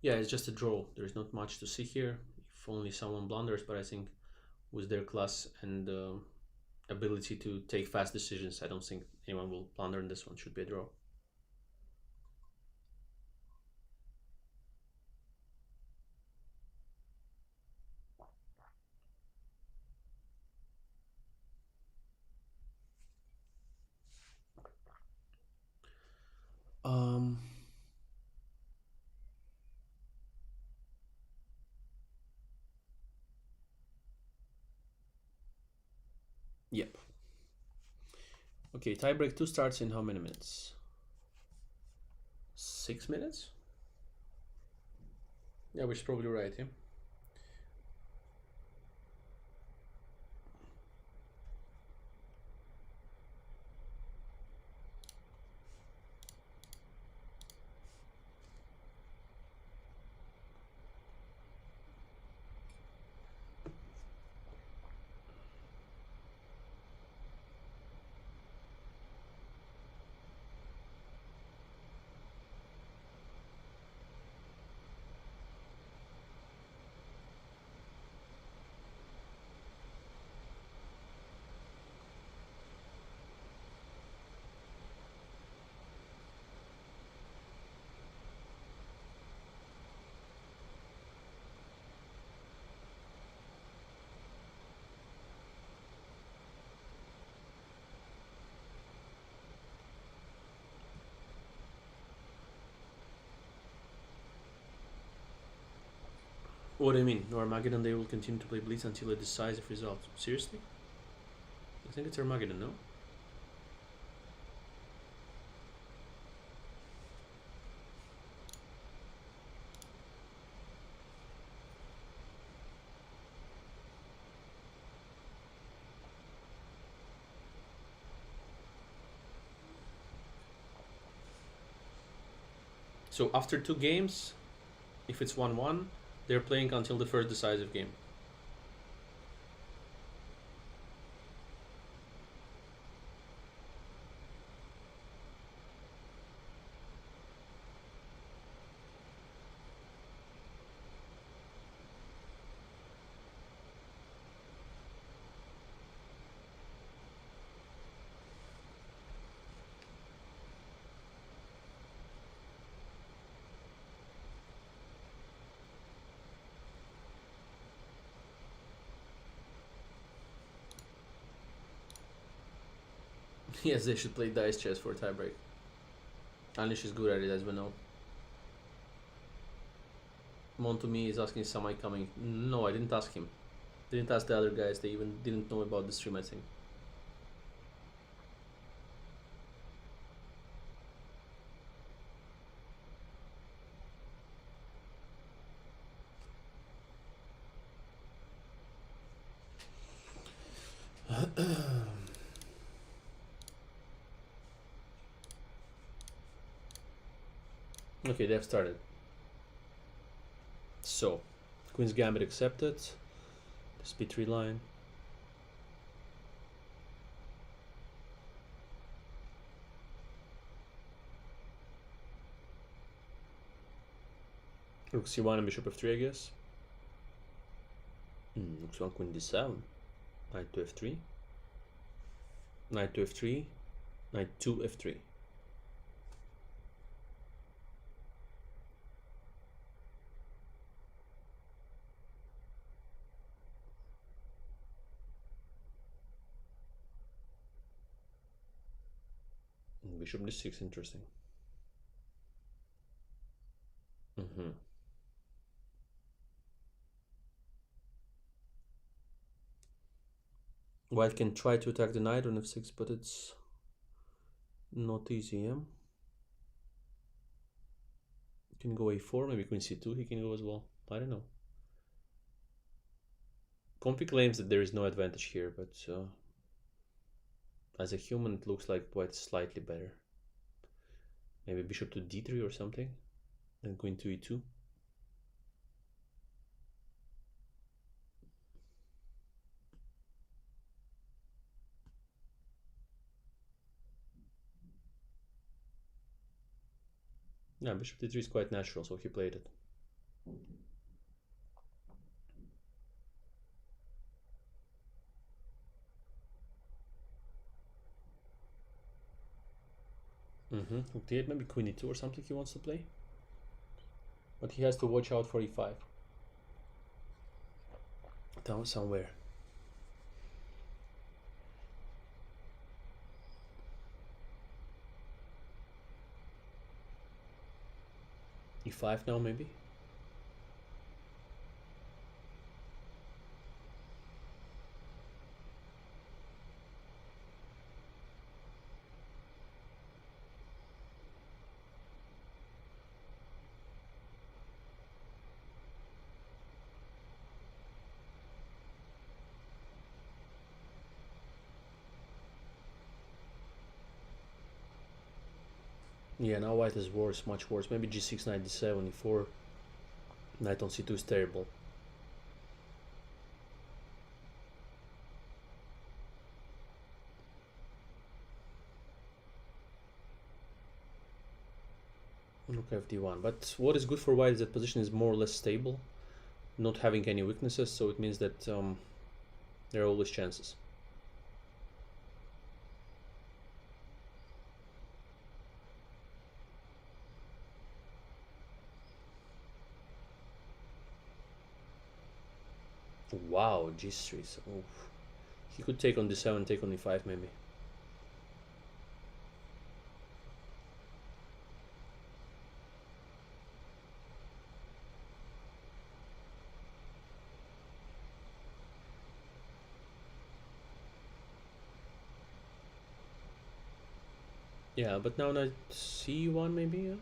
[SPEAKER 1] Yeah, it's just a draw. There's not much to see here. If only someone blunders, but I think with their class and ability to take fast decisions, I don't think anyone will blunder in this one. Should be a draw. Um, yep. Okay, tiebreak 2 starts in how many minutes? 6 minutes? Yeah, which is probably right, yeah. What do you mean? No Armageddon, they will continue to play Blitz until a decisive result. Seriously? I think it's Armageddon, no? So after 2 games, if it's 1-1, they're playing until the first decisive game. Yes, they should play dice chess for a tiebreak. Unleash is good at it, as we know. Mon to me is asking, is Samai coming? No, I didn't ask him. Didn't ask the other guys. They even didn't know about the stream, I think. Okay, they've started. So, Queen's Gambit accepted. This b3 line. Rook c1 and bishop f3, I guess. Rook c1, queen d7. Knight to f3. Knight to f3. Knight to f3. Bishop d6, interesting. White can try to attack the knight on f6, but it's not easy, yeah? Can go a4, maybe queen c2 he can go as well. I don't know. Comfy claims that there is no advantage here, but as a human it looks like white is slightly better. Maybe bishop to d3 or something, then queen to e2. Yeah, bishop d3 is quite natural, so he played it. Rook d8, maybe queen e2 or something he wants to play. But he has to watch out for e5. Down somewhere. e5 now, maybe? Yeah, now white is worse, much worse. Maybe g6, knight d7, e4. Knight on c2 is terrible. Rook fd1. But what is good for white is that position is more or less stable, not having any weaknesses, so it means that there are always chances. Wow, g3. So, he could take on d7, take on e5 maybe. Yeah, but now knight c1 maybe, yeah?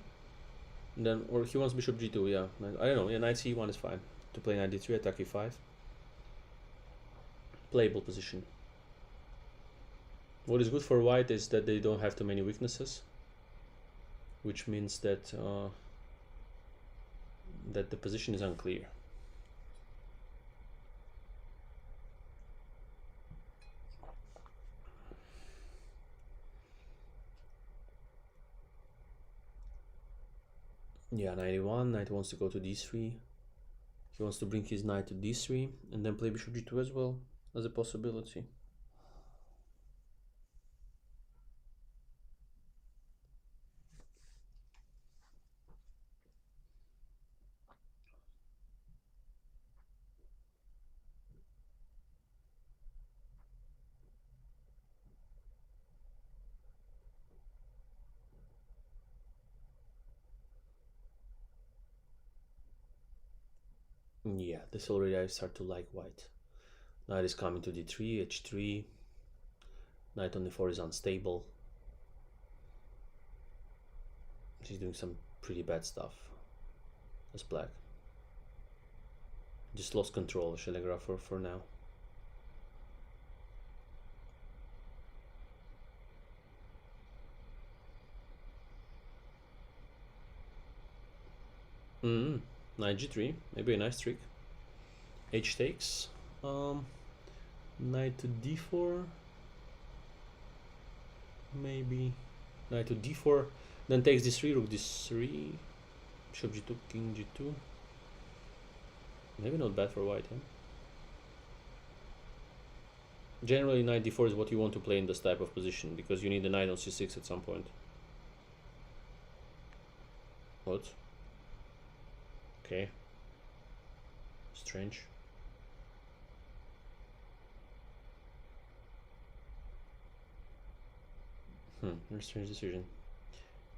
[SPEAKER 1] And then, or he wants bishop g2, yeah. I don't know, yeah, knight c1 is fine. To play knight d3, attack e5. Playable position. What is good for white is that they don't have too many weaknesses, which means that that the position is unclear. Yeah, knight e1, knight wants to go to d3. He wants to bring his knight to d3 and then play bishop g2 as well as a possibility. Yeah, this already I start to like white. Knight is coming to d3, h3. Knight on d4 is unstable. She's doing some pretty bad stuff. That's black. Just lost control of Telegraph for now. Knight g3, maybe a nice trick. H takes. Knight to d4. Maybe knight to d4. Then takes d3, rook d3. Bishop g2, king g2. Maybe not bad for white, huh? Generally, knight d4 is what you want to play in this type of position, because you need the knight on c6 at some point. What? Okay. Strange. Very strange decision.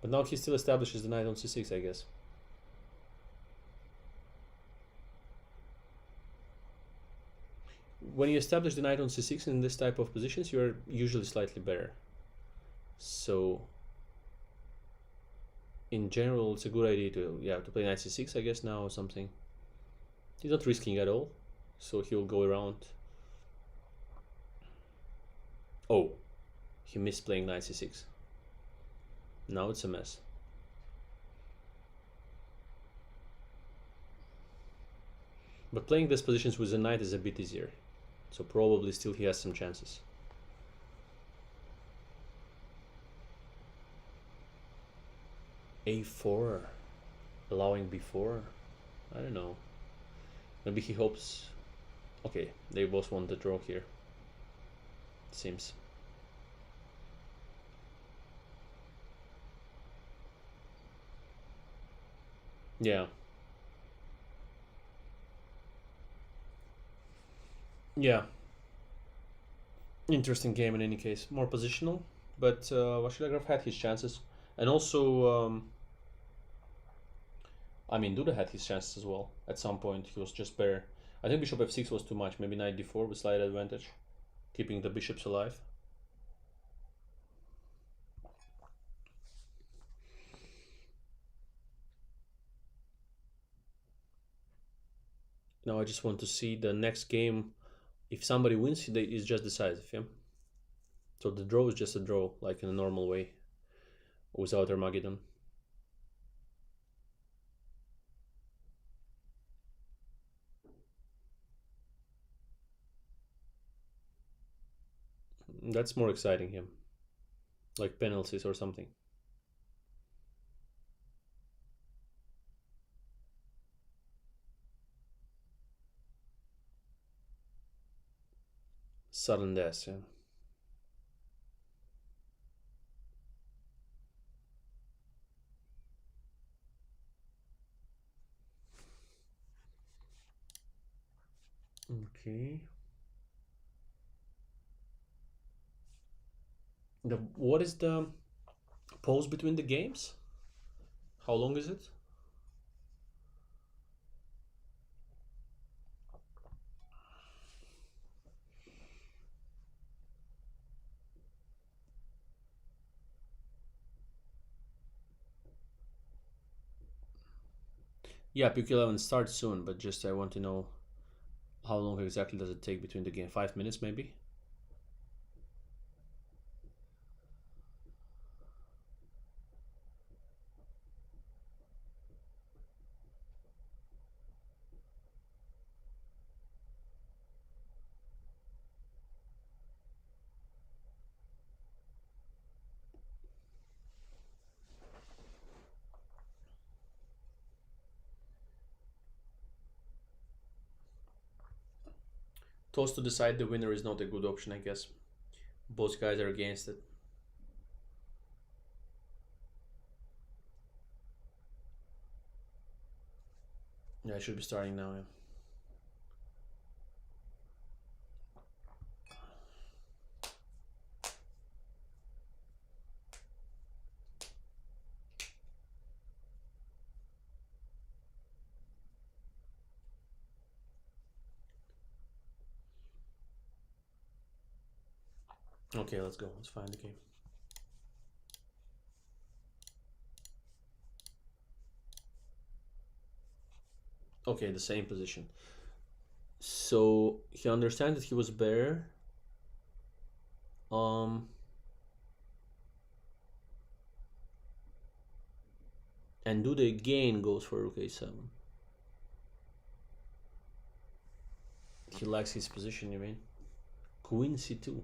[SPEAKER 1] But now he still establishes the knight on c6, I guess. When you establish the knight on c6 in this type of positions, you're usually slightly better. So, in general, it's a good idea to play knight c6, I guess, now or something. He's not risking at all, so he'll go around. Oh, he missed playing knight c6. Now it's a mess. But playing these positions with the knight is a bit easier, so probably still he has some chances. a4, allowing b4. I don't know. Maybe he hopes. Okay, they both want the draw here. It seems. Yeah. Yeah. Interesting game in any case. More positional, but Vasilegraf had his chances. And also, I mean, Duda had his chances as well. At some point, he was just better. I think bishop f6 was too much. Maybe knight d4 with slight advantage, keeping the bishops alive. Now I just want to see the next game. If somebody wins, it's just decisive, yeah? So the draw is just a draw, like in a normal way, without Armageddon. That's more exciting, yeah. Like penalties or something. Sudden death, yeah. Okay. What is the pause between the games? How long is it? Yeah, Puke 11 starts soon, but just I want to know how long exactly does it take between the game? 5 minutes maybe? Toss to decide the winner is not a good option, I guess. Both guys are against it. Yeah, I should be starting now, yeah. Okay, let's go. Let's find the game. Okay, the same position. So he understands that he was better. And do the again goes for rook a7. He likes his position, you mean? Queen c2.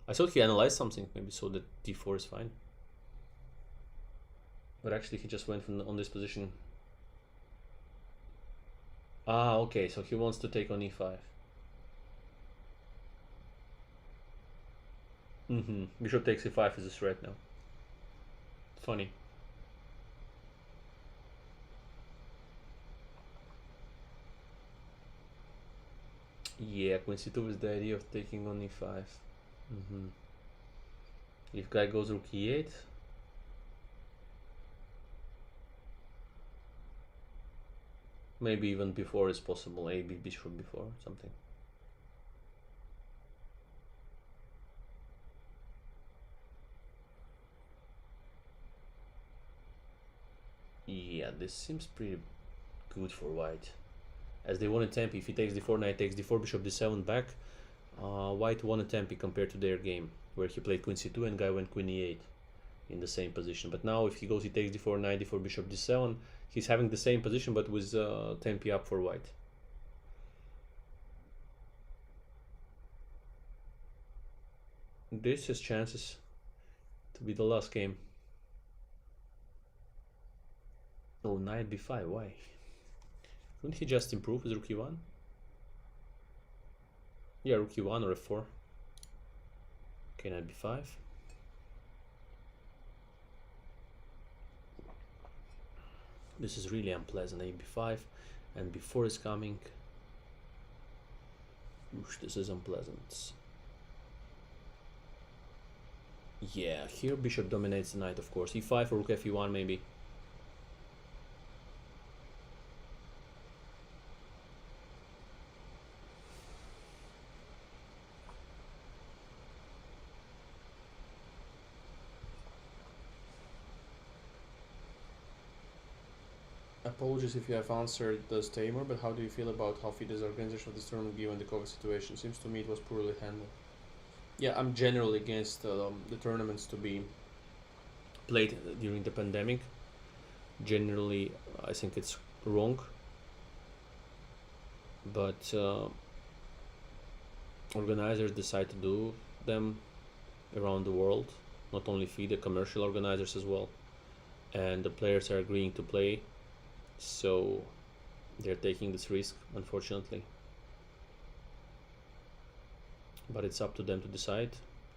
[SPEAKER 1] I thought he analyzed something, maybe so that d4 is fine. But actually he just went on this position. Ah, okay, so he wants to take on e5. Bishop takes e5 is a threat now. Funny. Yeah, queen c2 is the idea of taking on e5. If guy goes rook e8, maybe even before is possible. A b bishop before something. Yeah, this seems pretty good for white. As they won a tempi, if he takes d4, knight takes d4, bishop d7 back, white won a tempi compared to their game, where he played queen c2 and guy went queen e8 in the same position. But now if he goes, he takes d4, knight d4, bishop d7, he's having the same position but with tempi up for white. This has chances to be the last game. Oh, knight b5, why? Couldn't he just improve with rook e1? Yeah, rook e1 or f4. Okay, knight b5. This is really unpleasant, a b5, and b4 is coming. Oosh, this is unpleasant. Yeah, here bishop dominates the knight, of course. e5 or rook fe1 maybe. Apologies if you have answered the Tamer, but how do you feel about how fit is the organization of this tournament given the COVID situation? Seems to me it was poorly handled. Yeah, I'm generally against the tournaments to be played during the pandemic. Generally, I think it's wrong, but organizers decide to do them around the world, not only FIDE, commercial organizers as well, and the players are agreeing to play, so they're taking this risk, unfortunately. But it's up to them to decide,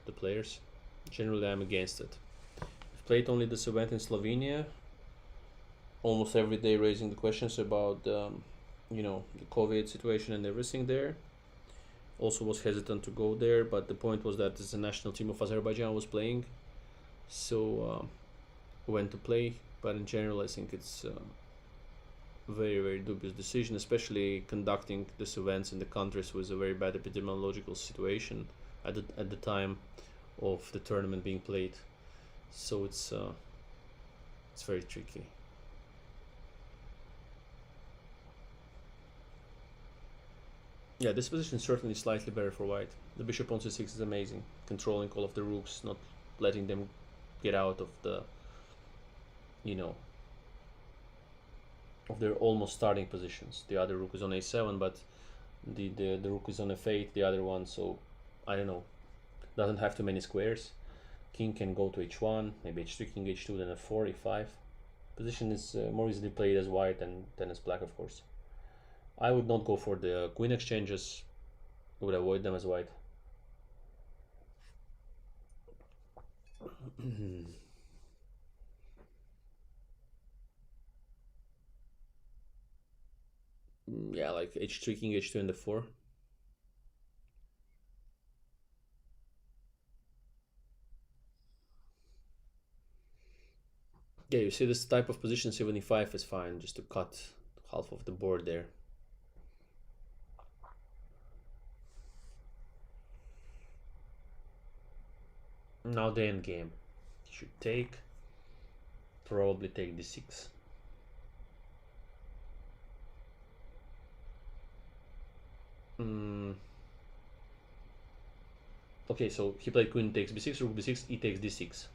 [SPEAKER 1] the players. Generally, I'm against it. I've played only this event in Slovenia, almost every day raising the questions about the COVID situation and everything there. Also was hesitant to go there, but the point was that the national team of Azerbaijan was playing, so went to play. But in general, I think it's very, very dubious decision, especially conducting these events in the countries with a very bad epidemiological situation at the time of the tournament being played. So it's very tricky. Yeah, this position is certainly slightly better for white. The bishop on c6 is amazing, controlling all of the rooks, not letting them get out of the, of their almost starting positions. The other rook is on a7, but the rook is on f8, the other one, so I don't know. Doesn't have too many squares. King can go to h1, maybe h3, king h2, then f4, e5. Position is more easily played as white than as black, of course. I would not go for the queen exchanges. I would avoid them as white. Yeah, like h3, king h2, and f4. Yeah, you see this type of position, 75 is fine, just to cut half of the board there. Now the end game. You should take, probably take d6. Okay, so he played queen takes b6, rook b6, e takes d6.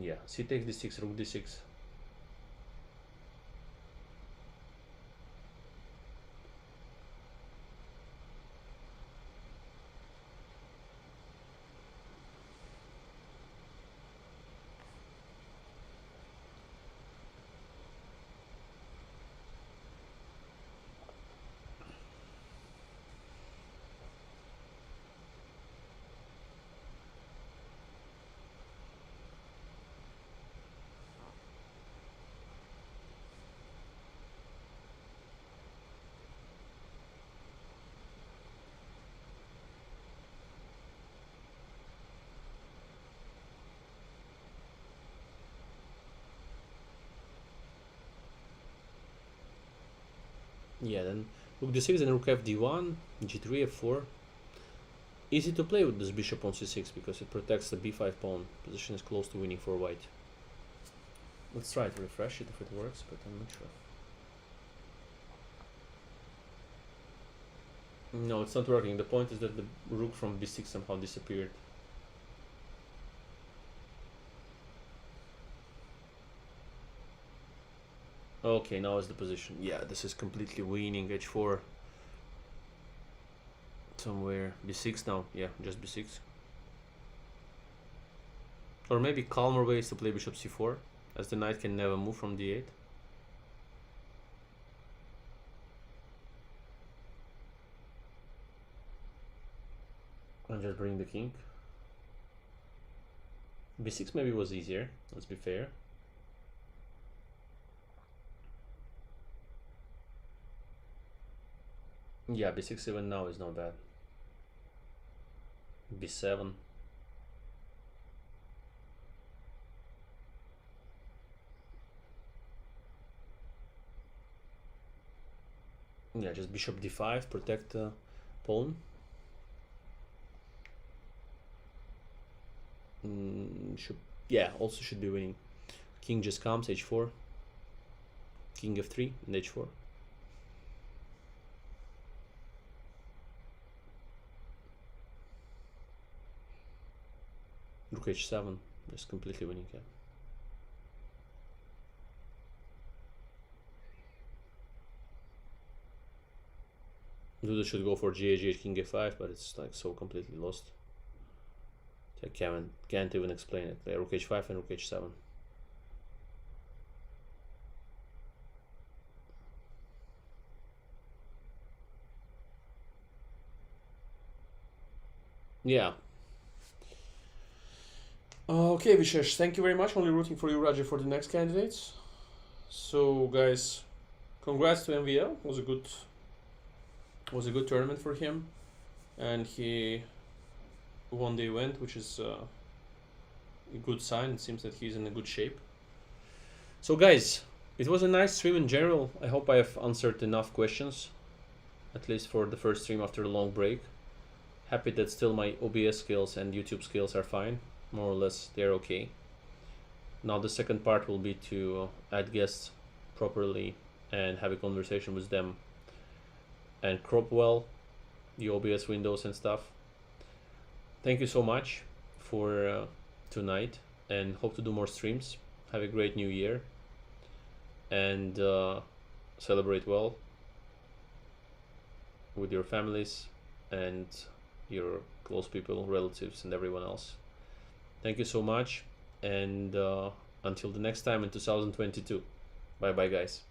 [SPEAKER 1] Yeah, c takes d6, rook d6. Yeah, then rook d6, then rook f d1, g3, f4. Easy to play with this bishop on c6 because it protects the b5 pawn. Position is close to winning for white. Let's try to refresh it if it works, but I'm not sure. No, it's not working. The point is that the rook from b6 somehow disappeared. Okay, now is the position. Yeah, this is completely winning. h4. Somewhere. b6 now. Yeah, just b6. Or maybe calmer ways to play bishop c4, as the knight can never move from d8. And just bring the king. b6 maybe was easier, let's be fair. Yeah, b6 even now is not bad. b7. Yeah, just bishop d5, protect the pawn. Yeah, also should be winning. King just comes, h4. King f3 and h4. Rook h7, just completely winning. Yeah. Duda should go for g8, king f5, but it's like so completely lost. I can't even explain it. Rook h5 and rook h7. Yeah. Okay, Vishesh, thank you very much. Only rooting for you, Raja, for the next candidates. So, guys, congrats to MVL. Was a good tournament for him, and he won the event, which is a good sign. It seems that he's in a good shape. So, guys, it was a nice stream in general. I hope I have answered enough questions, at least for the first stream after a long break. Happy that still my OBS skills and YouTube skills are fine. More or less, they're okay. Now the second part will be to add guests properly and have a conversation with them and crop well the OBS windows and stuff. Thank you so much for tonight, and hope to do more streams. Have a great new year and celebrate well with your families and your close people, relatives, and everyone else. Thank you so much, and until the next time in 2022. Bye bye, guys.